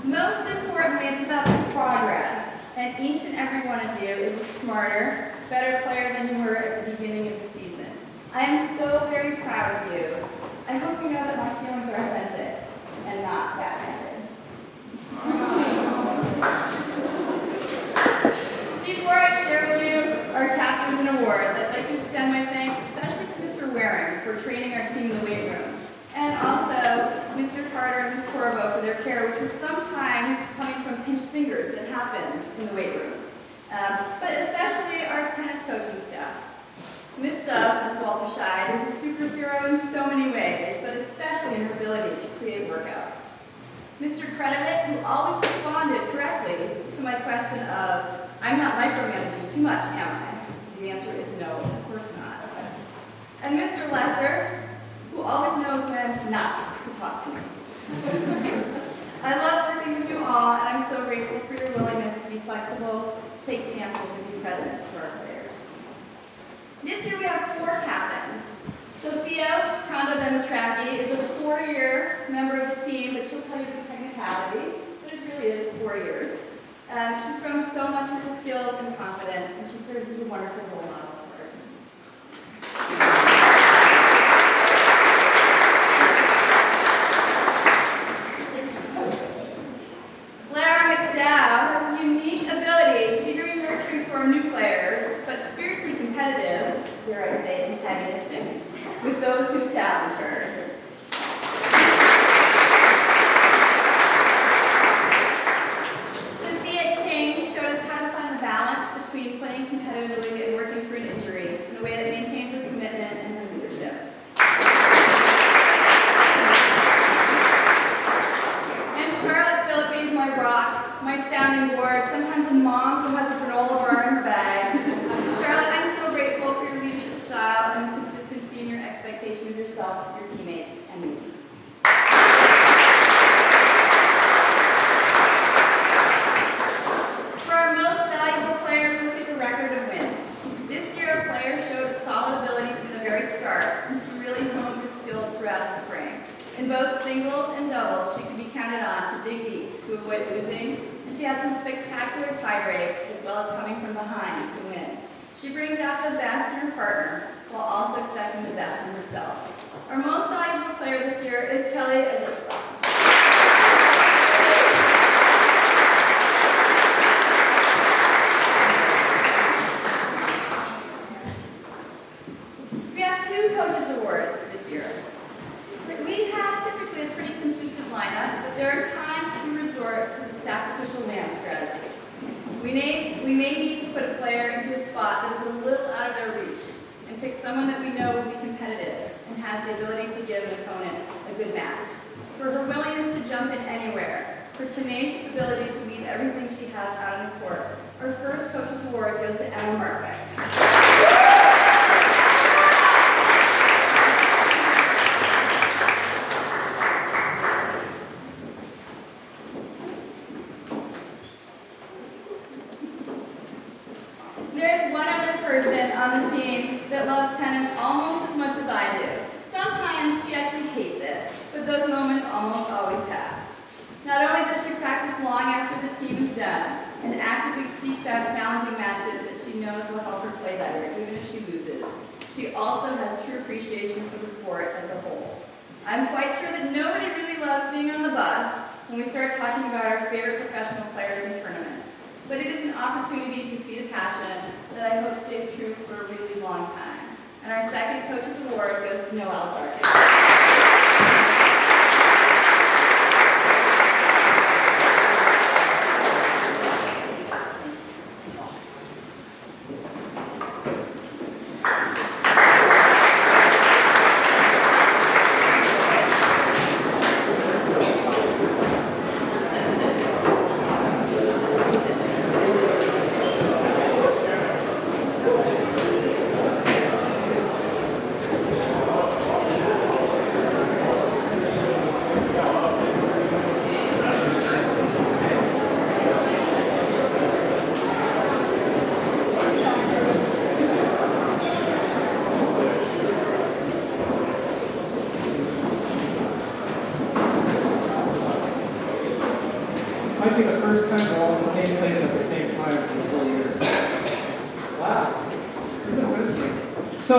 S6: Most importantly, it's about the progress, and each and every one of you is a smarter, better player than you were at the beginning of the season. I am so very proud of you. I hope you know that my feelings are authentic and not backhanded. Before I share with you our captains and awards, I'd like to extend my thanks especially to Mr. Waring for training our team in the weight room, and also Mr. Carter and Ms. Corvo for their care, which was sometimes coming from pinched fingers that happened in the weight room. But especially our tennis coaching staff. Ms. Stubbs, Ms. Walter Scheid, is a superhero in so many ways, but especially in her ability to create workouts. Mr. Kredovic, who always responded correctly to my question of, I'm not micromanaging too much, am I? The answer is no, of course not. And Mr. Lesser, who always knows when not to talk to me. I love working with you all, and I'm so grateful for your willingness to be flexible, take chances, and be present for our players. This year we have 4 captains. Sophia Prondo-Demitraki is a 4-year member of the team, but she'll tell you the technicality, but it really is 4 years. She's grown so much in her skills and confidence, and she serves as a wonderful role model for us. Lara McDowd has a unique ability to be very nurturing for our new players, but fiercely competitive, dare I say antagonistic, with those who challenge her. Sophia King showed us how to find the balance between playing competitively and working through an injury in a way that maintains her commitment and her leadership. And Charlotte Philippi is my rock, my sounding board, sometimes a mom who has a granola bar in her bag. Charlotte, I'm so grateful for your leadership style and consistency in your expectation of yourself, your teammates, and me. For our most valuable player, we look at the record of wins. This year, a player showed solid ability from the very start, and she really honed her skills throughout the spring. In both singles and doubles, she could be counted on to dig deep to avoid losing, and she had some spectacular tie breaks, as well as coming from behind to win. She brings out the best in her partner, while also expecting the best from herself. Our most valuable player this year is Kelly Azurfa. a player into a spot that is a little out of their reach and pick someone that we know will be competitive and has the ability to give an opponent a good match. For her willingness to jump in anywhere, her tenacious ability to leave everything she has out on the court, our first Coach's Award goes to Emma Markbeck. There's one other person on the team that loves tennis almost as much as I do. Sometimes she actually hates it, but those moments almost always pass. Not only does she practice long after the team is done and actively seeks out challenging matches that she knows will help her play better, even if she loses, she also has true appreciation for the sport as a whole. I'm quite sure that nobody really loves being on the bus when we start talking about our favorite professional players in tournaments. But it is an opportunity to feed a passion that I hope stays true for a really long time. And our second Coach's Award goes to Noelle Sarkis.
S7: Might be the first time we're all in the same place at the same time for the whole year. Wow. So,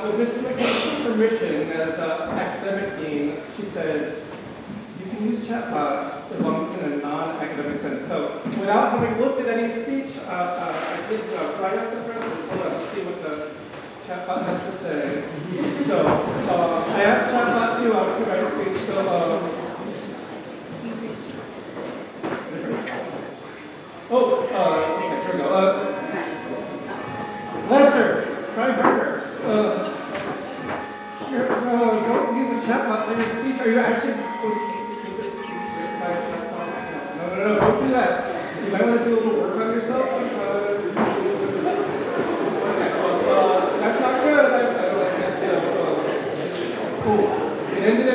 S7: with Mrs. McKinney's permission as academic dean, she said, you can use chatbot as long as it's in a non-academic sense. So, without having looked at any speech, I did write out the presses. Hold on, let's see what the chatbot has to say. So, I asked chatbot to write a speech. So, here we go. Lesser, try harder. Don't use a chatbot in your speech. Are you actually? No, don't do that. You might want to do a little work on yourself. That's not good. I don't like that. Cool. It ended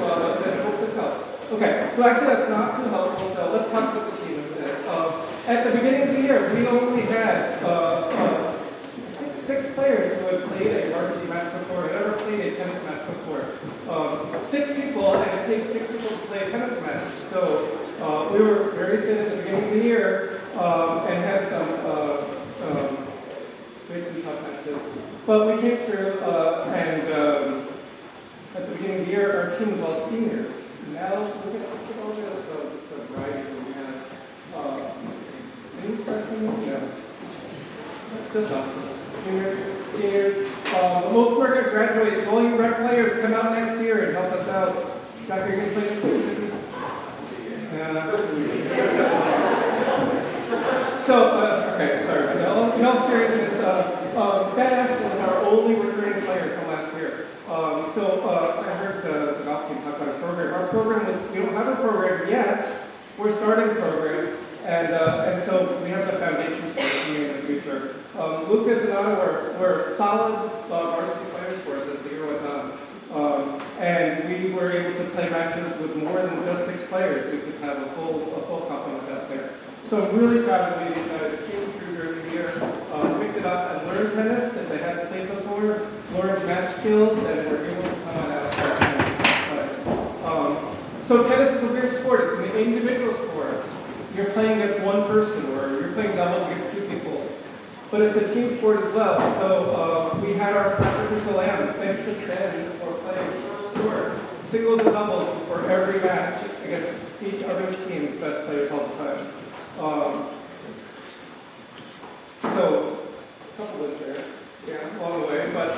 S7: well. I said, I hope this helps. Okay, so actually that's not too helpful. So let's talk about the team instead. At the beginning of the year, we only had 6 players who had played a varsity match before, had ever played a tennis match before. 6 people, and it takes 6 people to play a tennis match. So we were very thin at the beginning of the year and had some tough matches. But we came through, and at the beginning of the year, our team was all seniors. Now, look at all the variety that we have. Any freshmen? No. Just not. Seniors. Most of our guys graduate, so all you rec players come out next year and help us out. Jack, you're going to play this? Okay, sorry. In all seriousness, Ben Ashton, our only returning player from last year. I heard the golf team talk about a program. Our program is, we don't have a program yet. We're starting a program, and so we have the foundation for it in the future. Lucas and I were solid varsity players for us as the year went on. And we were able to play matches with more than just 6 players. We could have a full complement out there. So I'm really proud of the team through during the year, picked it up and learned tennis if they hadn't played before, learned match skills, and were able to come on out. So tennis is a weird sport. It's an individual sport. You're playing against one person, or you're playing doubles against 2 people. But it's a team sport as well. So we had our sacrificial lambs, thanks to Ben, for playing first court, singles and doubles for every match against each other's team's best players all the time. So, a couple of there, yeah, along the way, but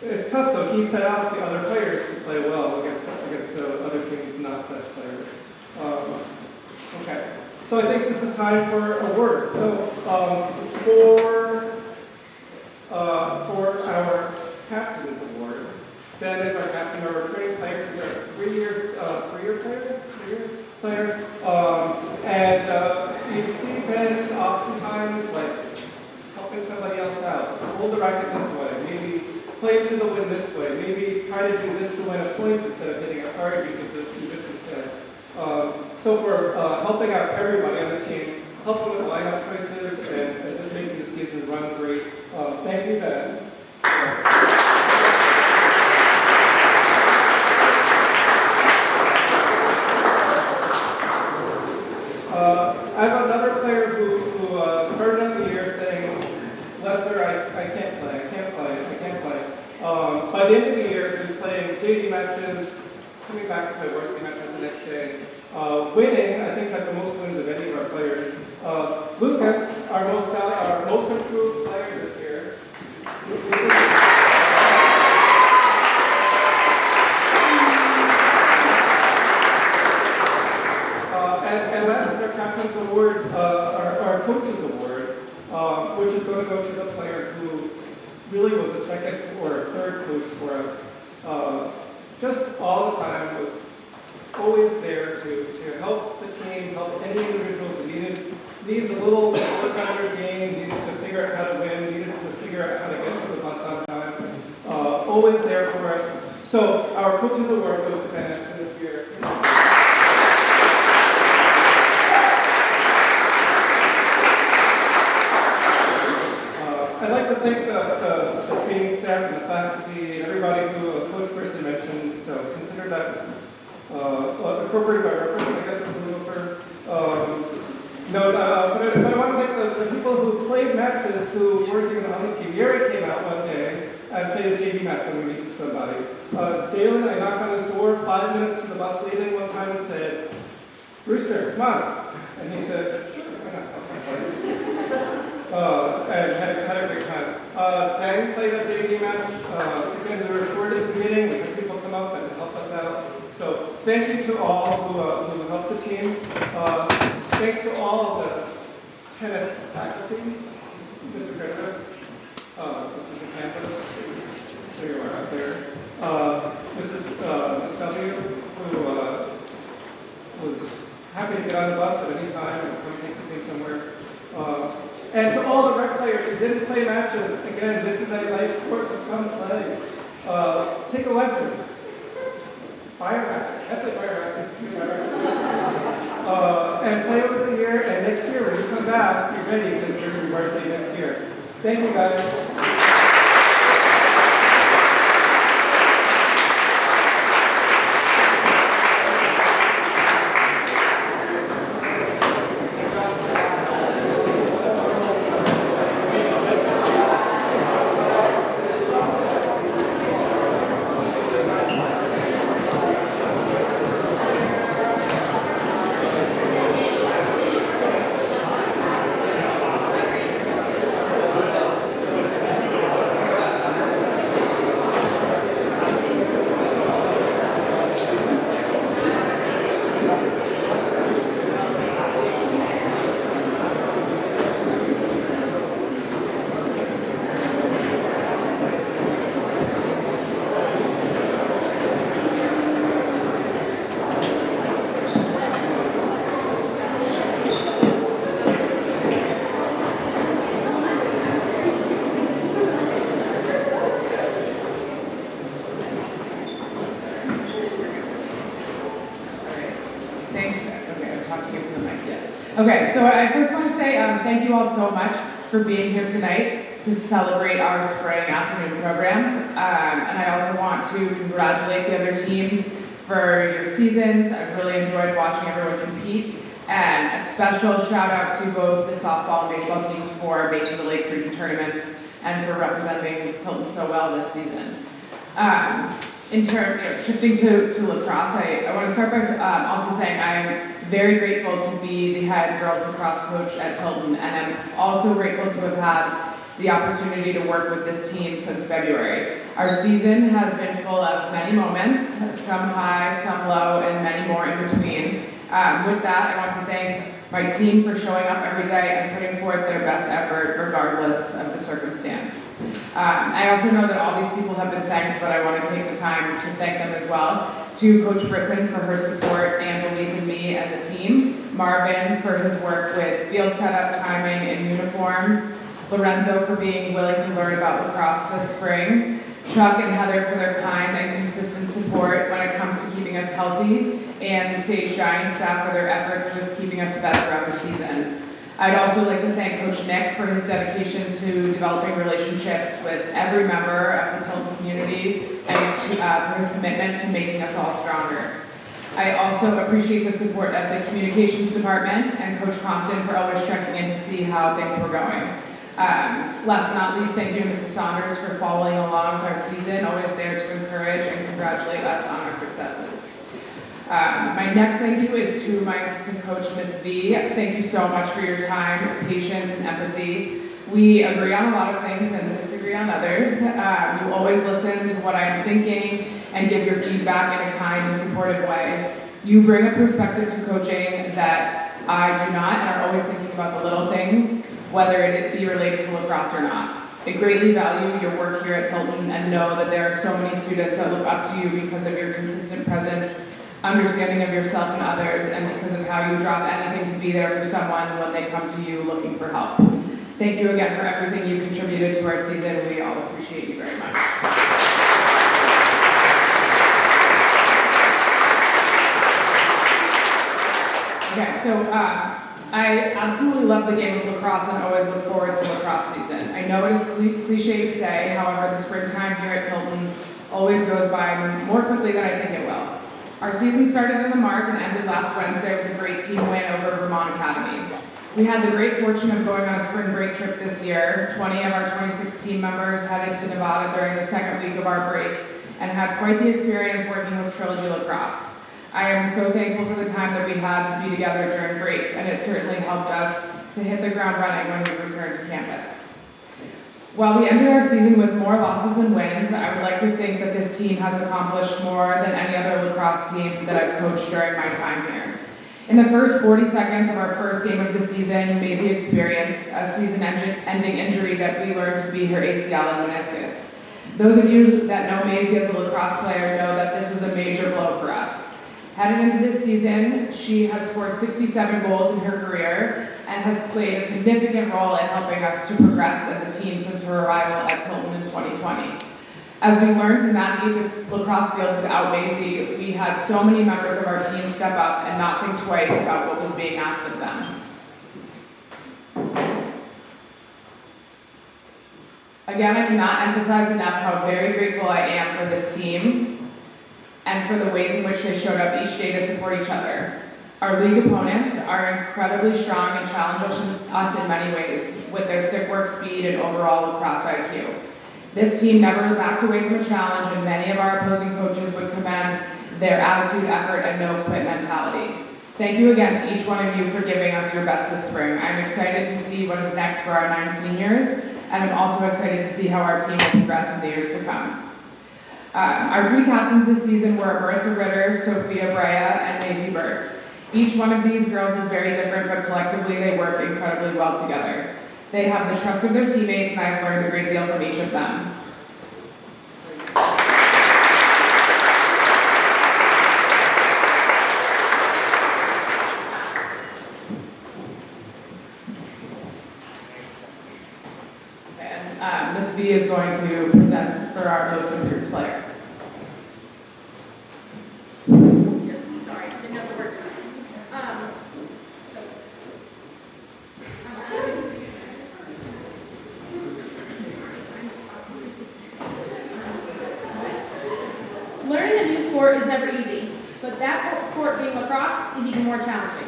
S7: it's tough. So he set out the other players to play well against the other team's not best players. Okay. So I think this is time for awards. So for our captain's award, Ben is our captain, our returning player, he's our three-year player. And you see Ben oftentimes like helping somebody else out. Hold the racket this way, maybe play to the win this way, maybe try to do this to win a point instead of hitting a card, you can just do this instead. So for helping out everybody on the team, helping with lineup choices, and just making the season run great. Thank you, Ben. I have another player who started out the year saying, Lesser, I can't play. By the end of the year, he was playing JV matches, coming back to play varsity matches the next day, winning, I think had the most wins of any of our players. Lucas, our most improved player this year. And last is our captain's award, our coach's award, which is going to go to the player who really was a second or third coach for us. Just all the time was always there to help the team, help any individual who needed a little work on their game, needed to figure out how to win, needed to figure out how to get to the bus on time. Always there for us. So our coach's award goes to Ben Ashton this year. I'd like to thank the training staff and the faculty and everybody who Coach Person mentioned. So consider that appropriate by reference. I guess it's a little for. But I want to thank the people who played matches who weren't even on the team. Yuri came out one day and played a JV match when we meet somebody. Dalen, I knocked on his door 5 minutes to the bus leaving one time and said, "Rooster, come on." And he said, "Sure, why not?" And had a great time. Dan played a JV match. Again, we were short at the beginning. We had people come up and help us out. So thank you to all who helped the team. Thanks to all of the tennis faculty. Mr. Griffith, this is the campus. There you are out there. Ms. W, who was happy to get on the bus at any time and come take the team somewhere. And to all the rec players who didn't play matches, again, this is a life sport, so come play. Take a lesson. Buy a racket. Definitely buy a racket. And play over the year, and next year when you come back, you're ready because you're going to be varsity next year. Thank you, guys.
S1: Okay, so I first want to say thank you all so much for being here tonight to celebrate our spring afternoon programs. And I also want to congratulate the other teams for your seasons. I've really enjoyed watching everyone compete. And a special shout out to both the softball and baseball teams for making the Lakes Region tournaments and for representing Tilton so well this season. Shifting to lacrosse, I want to start by also saying I'm very grateful to be the head girls lacrosse coach at Tilton, and I'm also grateful to have had the opportunity to work with this team since February. Our season has been full of many moments, some high, some low, and many more in between. With that, I want to thank
S8: my team for showing up every day and putting forth their best effort regardless of the circumstance. I also know that all these people have been thanked, but I want to take the time to thank them as well. To Coach Brisson for her support and belief in me and the team, Marvin for his work with field setup, timing, and uniforms, Lorenzo for being willing to learn about lacrosse this spring, Chuck and Heather for their kind and consistent support when it comes to keeping us healthy, and the Stage Giant staff for their efforts with keeping us fed throughout the season. I'd also like to thank Coach Nick for his dedication to developing relationships with every member of the Tilton community and for his commitment to making us all stronger. I also appreciate the support of the communications department and Coach Compton for always checking in to see how things were going. Last but not least, thank you Mrs. Saunders for following along with our season, always there to encourage and congratulate us on our successes. My next thank you is to my assistant coach, Ms. V. Thank you so much for your time, patience, and empathy. We agree on a lot of things and disagree on others. You always listen to what I'm thinking and give your feedback in a kind and supportive way. You bring a perspective to coaching that I do not and are always thinking about the little things, whether it be related to lacrosse or not. I greatly value your work here at Tilton and know that there are so many students that look up to you because of your consistent presence, understanding of yourself and others, and because of how you drop anything to be there for someone when they come to you looking for help. Thank you again for everything you contributed to our season. We all appreciate you very much. Okay, so I absolutely love the game of lacrosse and always look forward to lacrosse season. I know it is cliche to say, however, the springtime here at Tilton always goes by more quickly than I think it will. Our season started in the Mark and ended last Wednesday with a great team win over Vermont Academy. We had the great fortune of going on a spring break trip this year. 20 of our 26 team members headed to Nevada during the second week of our break and had quite the experience working with Trilogy Lacrosse. I am so thankful for the time that we had to be together during break, and it certainly helped us to hit the ground running when we returned to campus. While we ended our season with more losses than wins, I would like to think that this team has accomplished more than any other lacrosse team that I've coached during my time here. In the first 40 seconds of our first game of the season, Maisie experienced a season-ending injury that we learned to be her ACL and meniscus. Those of you that know Maisie as a lacrosse player know that this was a major blow for us. Headed into this season, she has scored 67 goals in her career and has played a significant role in helping us to progress as a team since her arrival at Tilton in 2020. As we learned to navigate the lacrosse field without Maisie, we had so many members of our team step up and not think twice about what was being asked of them. Again, I cannot emphasize enough how very grateful I am for this team and for the ways in which they showed up each day to support each other. Our league opponents are incredibly strong and challenge us in many ways with their stick work speed and overall lacrosse IQ. This team never backed away from a challenge, and many of our opposing coaches would commend their attitude, effort, and no-quit mentality. Thank you again to each one of you for giving us your best this spring. I'm excited to see what is next for our 9 seniors, and I'm also excited to see how our team will progress in the years to come. Our 3 captains this season were Marissa Ritter, Sophia Brea, and Maisie Burke. Each one of these girls is very different, but collectively they work incredibly well together. They have the trust of their teammates, and I've learned a great deal from each of them. And Ms. V is going to present for our most improved player.
S9: Sorry, didn't know the word. Learning a new sport is never easy, but that sport being lacrosse is even more challenging.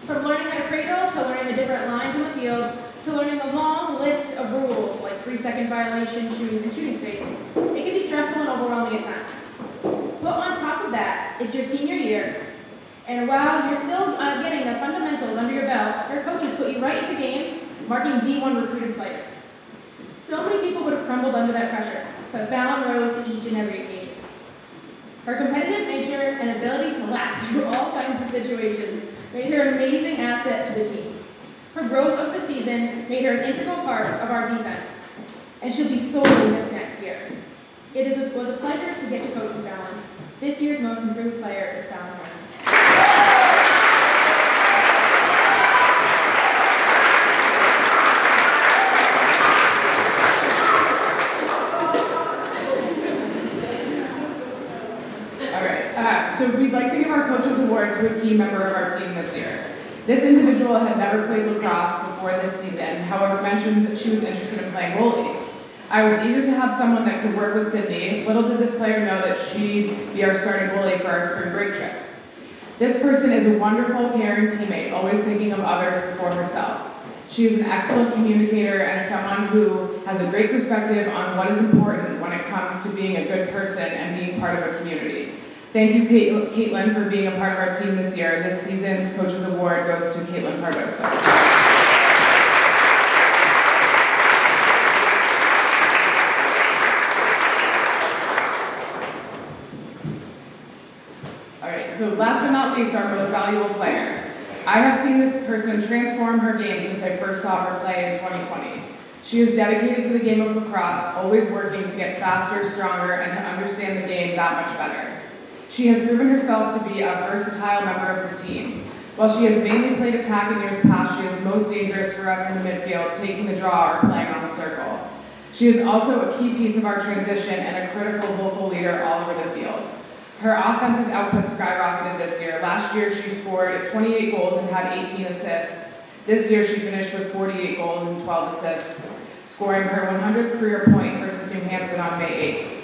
S9: From learning how to cradle, to learning the different lines in the field, to learning a long list of rules like 3-second violation, shooting, and shooting space, it can be stressful and overwhelming at times. But on top of that, it's your senior year, and while you're still getting the fundamentals under your belt, your coaches put you right into games, marking D1 recruited players. So many people would have crumbled under that pressure, but Fallon rose each and every occasion. Her competitive nature and ability to laugh through all kinds of situations made her an amazing asset to the team. Her growth of the season made her an integral part of our defense, and she'll be sorely missed next year. Was a pleasure to get to coach with Fallon. This year's most improved player is Fallon Harmon.
S8: All right, so we'd like to give our Coaches Award to a key member of our team this year. This individual had never played lacrosse before this season, however mentioned that she was interested in playing goalie. I was eager to have someone that could work with Sydney. Little did this player know that she'd be our starting goalie for our spring break trip. This person is a wonderful, caring teammate, always thinking of others before herself. She is an excellent communicator and someone who has a great perspective on what is important when it comes to being a good person and being part of a community. Thank you, Caitlin, for being a part of our team this year. This season's Coaches Award goes to Caitlin Cardoso. So last but not least, our most valuable player. I have seen this person transform her game since I first saw her play in 2020. She is dedicated to the game of lacrosse, always working to get faster, stronger, and to understand the game that much better. She has proven herself to be a versatile member of the team. While she has mainly played attack in years past, she is most dangerous for us in the midfield, taking the draw or playing on the circle. She is also a key piece of our transition and a critical vocal leader all over the field. Her offensive output skyrocketed this year. Last year, she scored 28 goals and had 18 assists. This year, she finished with 48 goals and 12 assists, scoring her 100th career point versus New Hampton on May 8th.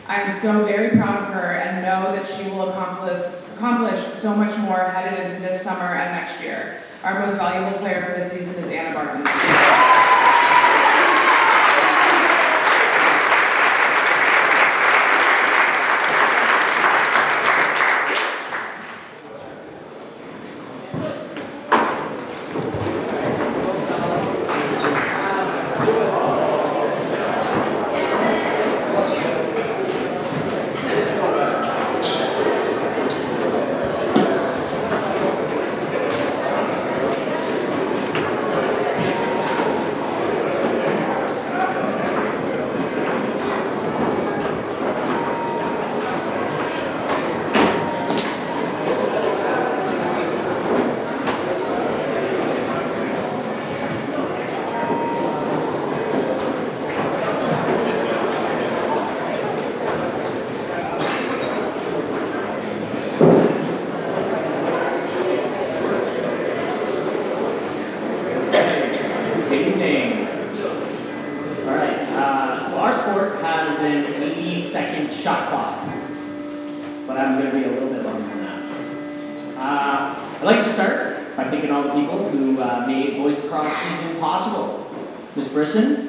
S8: I am so very proud of her and know that she will accomplish so much more headed into this summer and next year. Our most valuable player for this season is Anna Barton.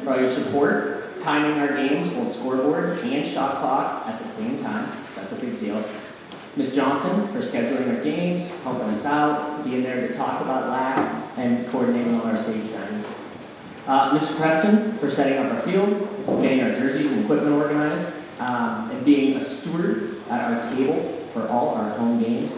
S10: For all your support, timing our games, both scoreboard and shot clock at the same time. That's a big deal. Ms. Johnson for scheduling our games, helping us out, being there to talk about last, and coordinating all our stage times. Mr. Preston for setting up our field, getting our jerseys and equipment organized, and being a steward at our table for all our home games.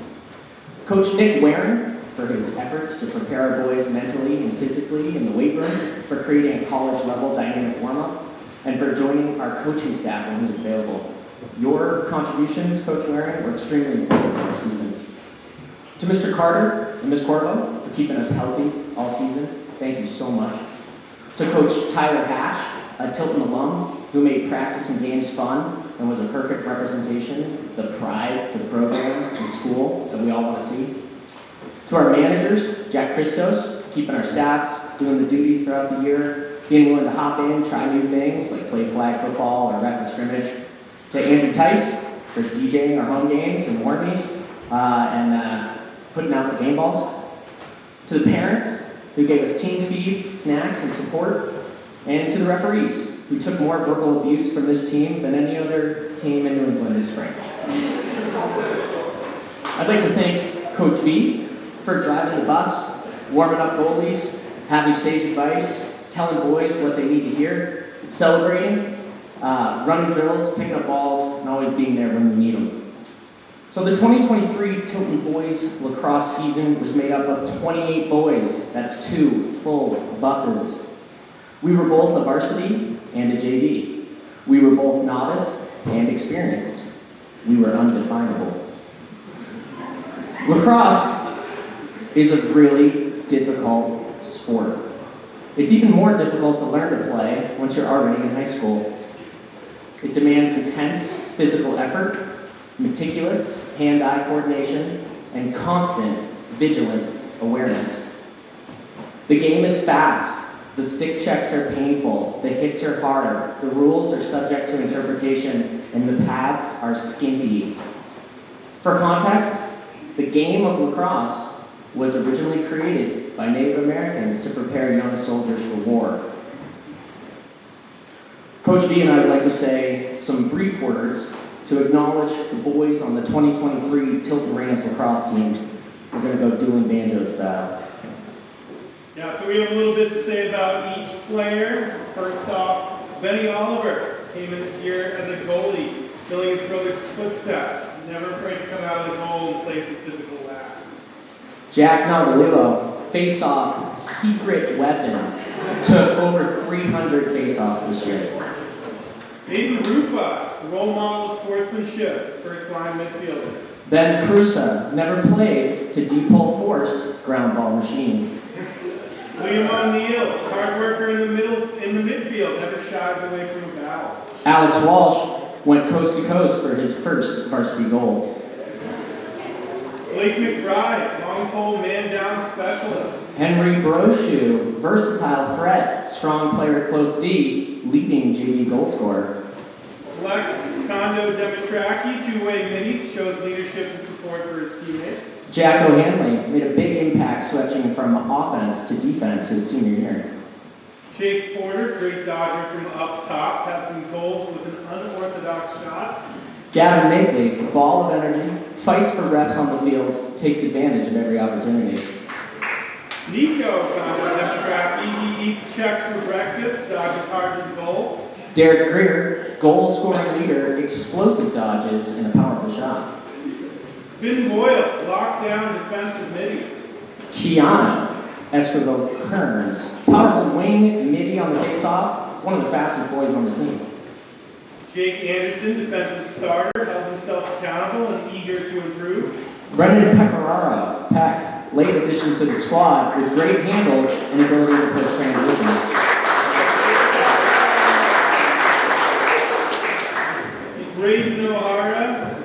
S10: Coach Nick Warren for his efforts to prepare our boys mentally and physically in the weight room, for creating a college-level dynamic warm-up, and for joining our coaching staff when he was available. Your contributions, Coach Waring, were extremely important for our season. To Mr. Carter and Ms. Corvo for keeping us healthy all season, thank you so much. To Coach Tyler Hatch, a Tilton alum who made practice and games fun and was a perfect representation, the pride for the program and school that we all want to see. To our managers, Jack Christos, keeping our stats, doing the duties throughout the year, being willing to hop in, try new things like play flag football or ref and scrimmage. To Andrew Tice for DJing our home games and warmies and putting out the game balls. To the parents who gave us team feeds, snacks, and support. And to the referees who took more verbal abuse from this team than any other team in New England this spring. I'd like to thank Coach B for driving the bus, warming up goalies, having sage advice, telling boys what they need to hear, celebrating, running drills, picking up balls, and always being there when we need them. So the 2023 Tilton boys lacrosse season was made up of 28 boys. That's 2 full buses. We were both a varsity and a JV. We were both novice and experienced. We were undefinable. Lacrosse is a really difficult sport. It's even more difficult to learn to play once you're already in high school. It demands intense physical effort, meticulous hand-eye coordination, and constant, vigilant awareness. The game is fast. The stick checks are painful. The hits are hard. The rules are subject to interpretation, and the pads are skimpy. For context, the game of lacrosse was originally created by Native Americans to prepare young soldiers for war. Coach V and I would like to say some brief words to acknowledge the boys on the 2023 Tilton Rams lacrosse team. We're going to go dueling banjo style.
S5: Yeah, so we have a little bit to say about each player. First off, Benny Oliver came in this year as a goalie, filling his brother's footsteps. Never afraid to come out of the goal and place the physical laps.
S10: Jack Nozzolillo, face-off secret weapon, took over 300 face-offs this year.
S5: Aiden Rufa, role model of sportsmanship, first line midfielder.
S10: Ben Cruza, never played to deep pull force, ground ball machine.
S5: Liam O'Neill, hard worker in the midfield, never shies away from a battle.
S10: Alex Walsh went coast to coast for his first varsity goal.
S5: Blake McBride, long pole man down specialist.
S10: Henry Brochu, versatile threat, strong player close D, leading JV goal scorer.
S5: Lex Kondo Demitraki, two-way mini, shows leadership and support for his teammates.
S10: Jack O'Hanley made a big impact switching from offense to defense his senior year.
S5: Chase Porter, great dodger from up top, had some goals with an unorthodox shot.
S10: Gavin Makeley, ball of energy, fights for reps on the field, takes advantage of every opportunity.
S5: Nico Kondo Demitraki, he eats checks for breakfast, dodges hard to the goal.
S10: Derek Greer, goal-scoring leader, explosive dodges, and a powerful shot.
S5: Finn Boyle, lockdown defensive midi.
S10: Kiana Escobar Kearns, powerful wing midi on the face-off, one of the fastest boys on the team.
S5: Jake Anderson, defensive starter, held himself accountable and eager to improve.
S10: Brendan Pecoraro, Peck, late addition to the squad with great handles and ability to push transitions.
S5: Braden O'Hara,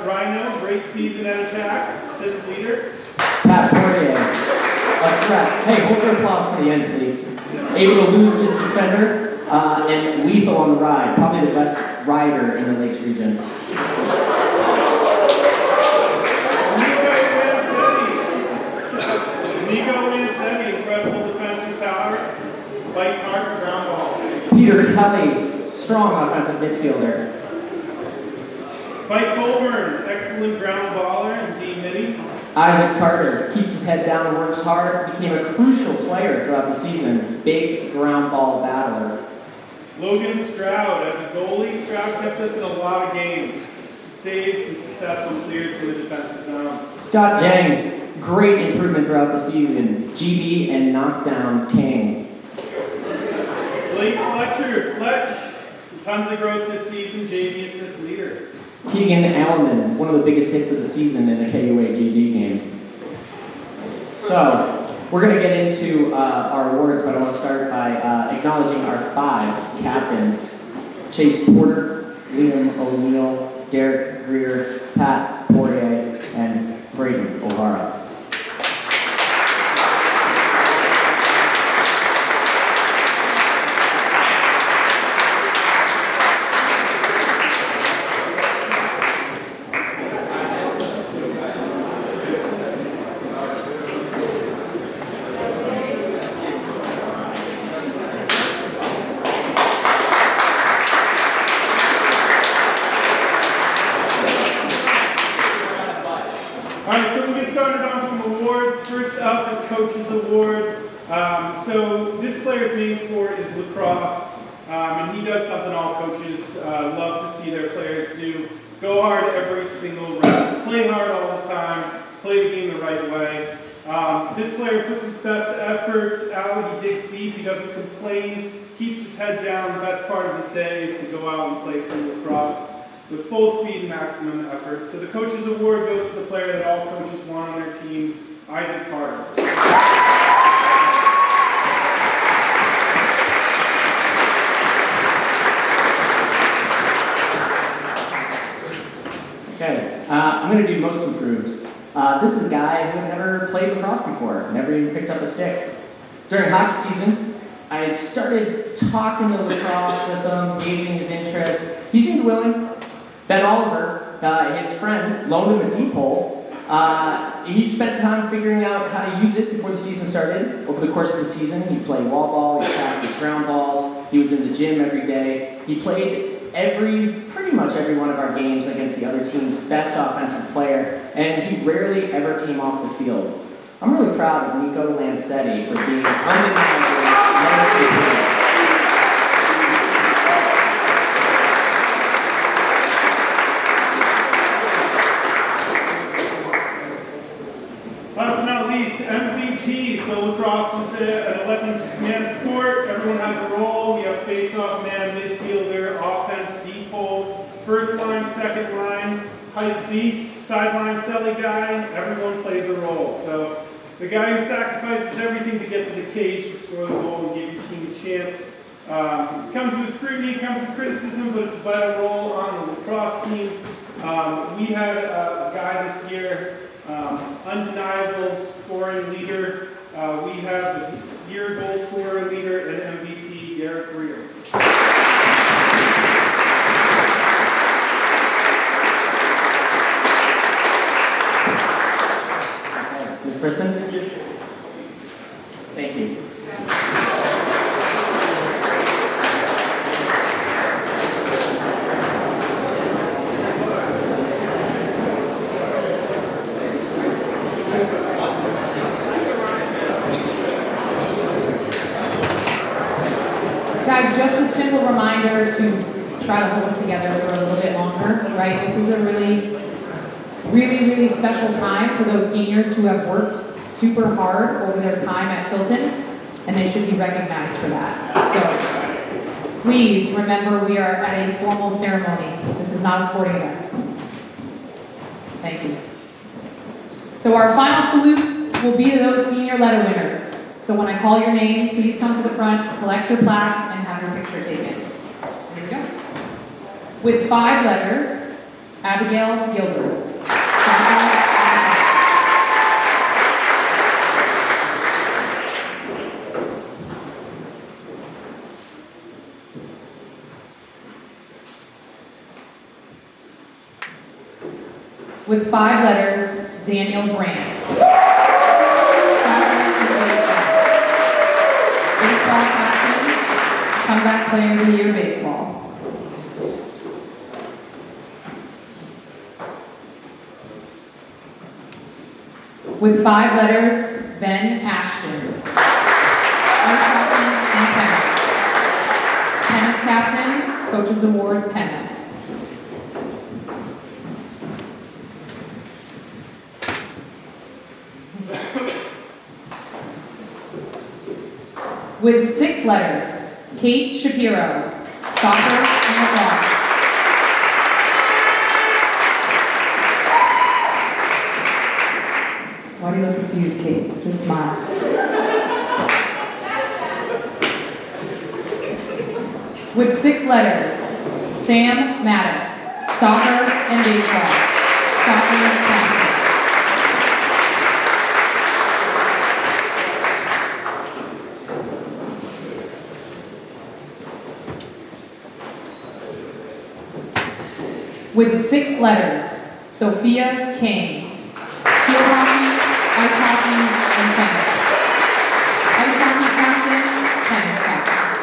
S5: Rhino, great season at attack, assist leader.
S10: Pat Poirier, a threat. Hey, hold your applause to the end, please. Able to lose his defender and lethal on the ride. Probably the best rider in the Lakes region.
S5: Nico Lancetti, incredible defensive power, fights hard for ground balls.
S10: Peter Kelly, strong offensive midfielder.
S5: Mike Colburn, excellent ground baller and D midi.
S10: Isaac Carter keeps his head down and works hard. Became a crucial player throughout the season. Big ground ball battler.
S5: Logan Stroud, as a goalie, Stroud kept us in a lot of games. Saves and successful clears for the defensive zone.
S10: Scott Jang, great improvement throughout the season. GB and knockdown king.
S5: Blake Fletcher, Fletch, tons of growth this season, JV assist leader.
S10: Keegan Allman, one of the biggest hits of the season in the KUA JV game. So, we're going to get into our awards, but I want to start by acknowledging our 5 captains. Chase Porter, Liam O'Neill, Derek Greer, Pat Poirier, and Braden O'Hara.
S5: Coach's Award. So this player's main sport is lacrosse, and he does something all coaches love to see their players do. Go hard every single round. Play hard all the time. Play the game the right way. This player puts his best efforts out. He digs deep. He doesn't complain. Keeps his head down. The best part of his day is to go out and play some lacrosse with full speed and maximum effort. So the Coach's Award goes to the player that all coaches want on their team, Isaac Carter.
S10: Okay, I'm going to do most improved. This is a guy who had never played lacrosse before, never even picked up a stick. During hockey season, I started talking to lacrosse with him, gauging his interest. He seemed willing. Ben Oliver, his friend, loaned him a deep hole. He spent time figuring out how to use it before the season started. Over the course of the season, he played wall ball, he practiced ground balls, he was in the gym every day. He played pretty much every one of our games against the other team's best offensive player, and he rarely ever came off the field. I'm really proud of Nico Lancetti for being undeniably most improved.
S5: Last but not least, MVP. So lacrosse is an 11-man sport. Everyone has a role. We have face-off man, midfielder, offense, deep hole, first line, second line, height beast, sideline selly guy. Everyone plays a role. So the guy who sacrifices everything to get to the cage to score the goal and give your team a chance. Comes with scrutiny, comes with criticism, but it's a vital role on the lacrosse team. We had a guy this year, undeniable scoring leader. We have the year goal scorer leader and MVP, Derek Greer.
S10: Ms. Brisson? Thank you.
S1: Guys, just a simple reminder to try to hold it together for a little bit longer, right? This is a really special time for those seniors who have worked super hard over their time at Tilton, and they should be recognized for that. So please remember we are at a formal ceremony. This is not a sporting event. Thank you. So our final salute will be to those senior letter winners. So when I call your name, please come to the front, collect your plaque, and have your picture taken. So here we go. With 5 letters, Abigail Gilbert. With 5 letters, Daniel Brandt. Baseball captain, comeback player of the year baseball. With 5 letters, Ben Ashton. Ice captain and tennis. Tennis captain, Coach's Award, tennis. With 6 letters, Kate Shapiro, soccer and lacrosse. Why do you look confused, Kate? Just smile. With 6 letters, Sam Mattis, soccer and baseball. Soccer captain. With 6 letters, Sophia King, field hockey, ice hockey, and tennis. Ice hockey captain, tennis captain.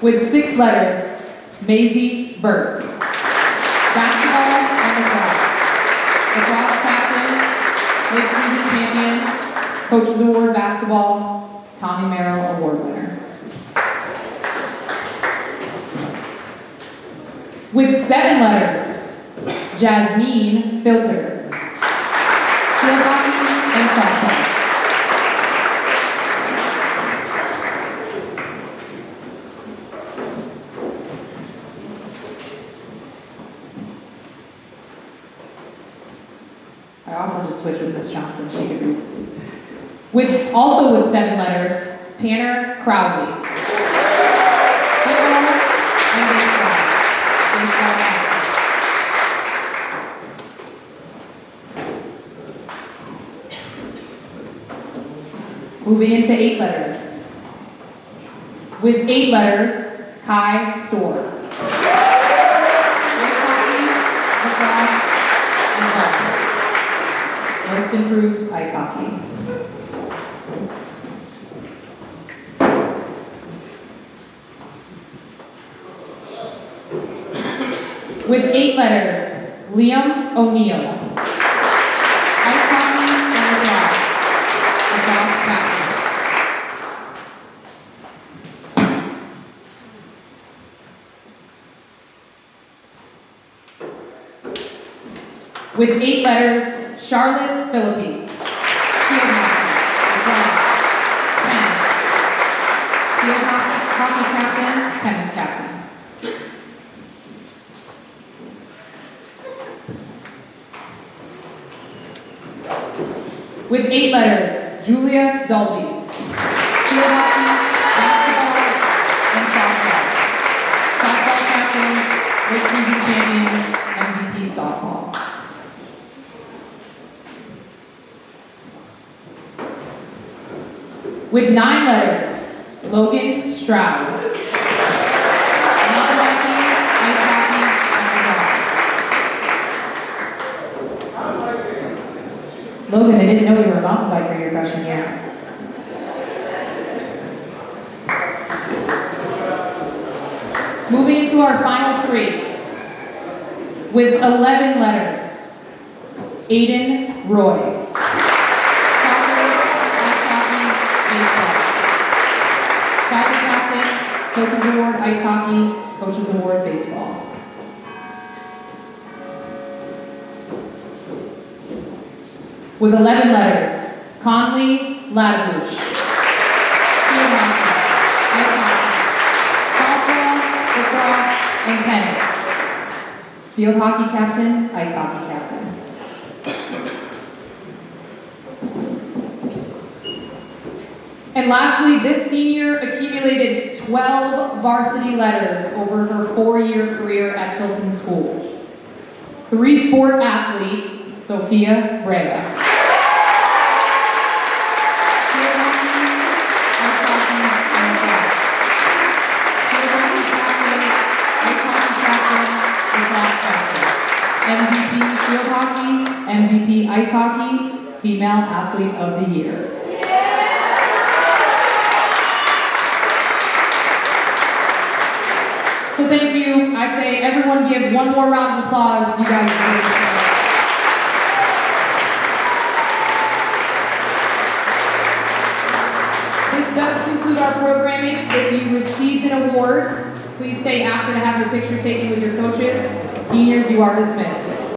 S1: With 6 letters, Maisie Burt, basketball and lacrosse. Lacrosse captain, Lake Region Champion, Coaches Award Basketball, Tommy Merrill Award winner. With 7 letters, Jasmine Filter. Field hockey and softball. I offered to switch with Miss Johnson, she could read. Also with 7 letters, Tanner Crowley. Football and baseball. Baseball master. Moving into 8 letters. With 8 letters, Kai Soar. Ice hockey, lacrosse, and golf. Most improved ice hockey. With 8 letters, Liam O'Neill. Ice hockey and lacrosse. Lacrosse captain. With 8 letters, Charlotte Philippi. Field hockey, lacrosse, tennis. Field hockey captain, tennis captain. With 8 letters, Julia Dulbies. Field hockey, basketball, and softball. Softball captain, Lake Region champions, MVP softball. With 9 letters, Logan Stroud. Mountain biking, ice hockey, and lacrosse. Logan, I didn't know you were a mountain biker your freshman year. Moving into our final 3. With 11 letters, Aiden Roy. Soccer captain, Coaches Award Ice Hockey, Coaches Award Baseball. With 11 letters, Conley Latibouche. Field hockey, ice hockey, softball, lacrosse, and tennis. Field hockey captain, ice hockey captain. And lastly, this senior accumulated 12 varsity letters over her 4-year career at Tilton School. 3-sport athlete, Sophia Brea. Field hockey, ice hockey, and lacrosse. Field hockey captain, ice hockey captain, lacrosse captain. MVP field hockey, MVP ice hockey, female athlete of the year. So thank you. I say everyone give one more round of applause. You guys deserve it. This does conclude our programming. If you received an award, please stay after to have your picture taken with your coaches. Seniors, you are dismissed.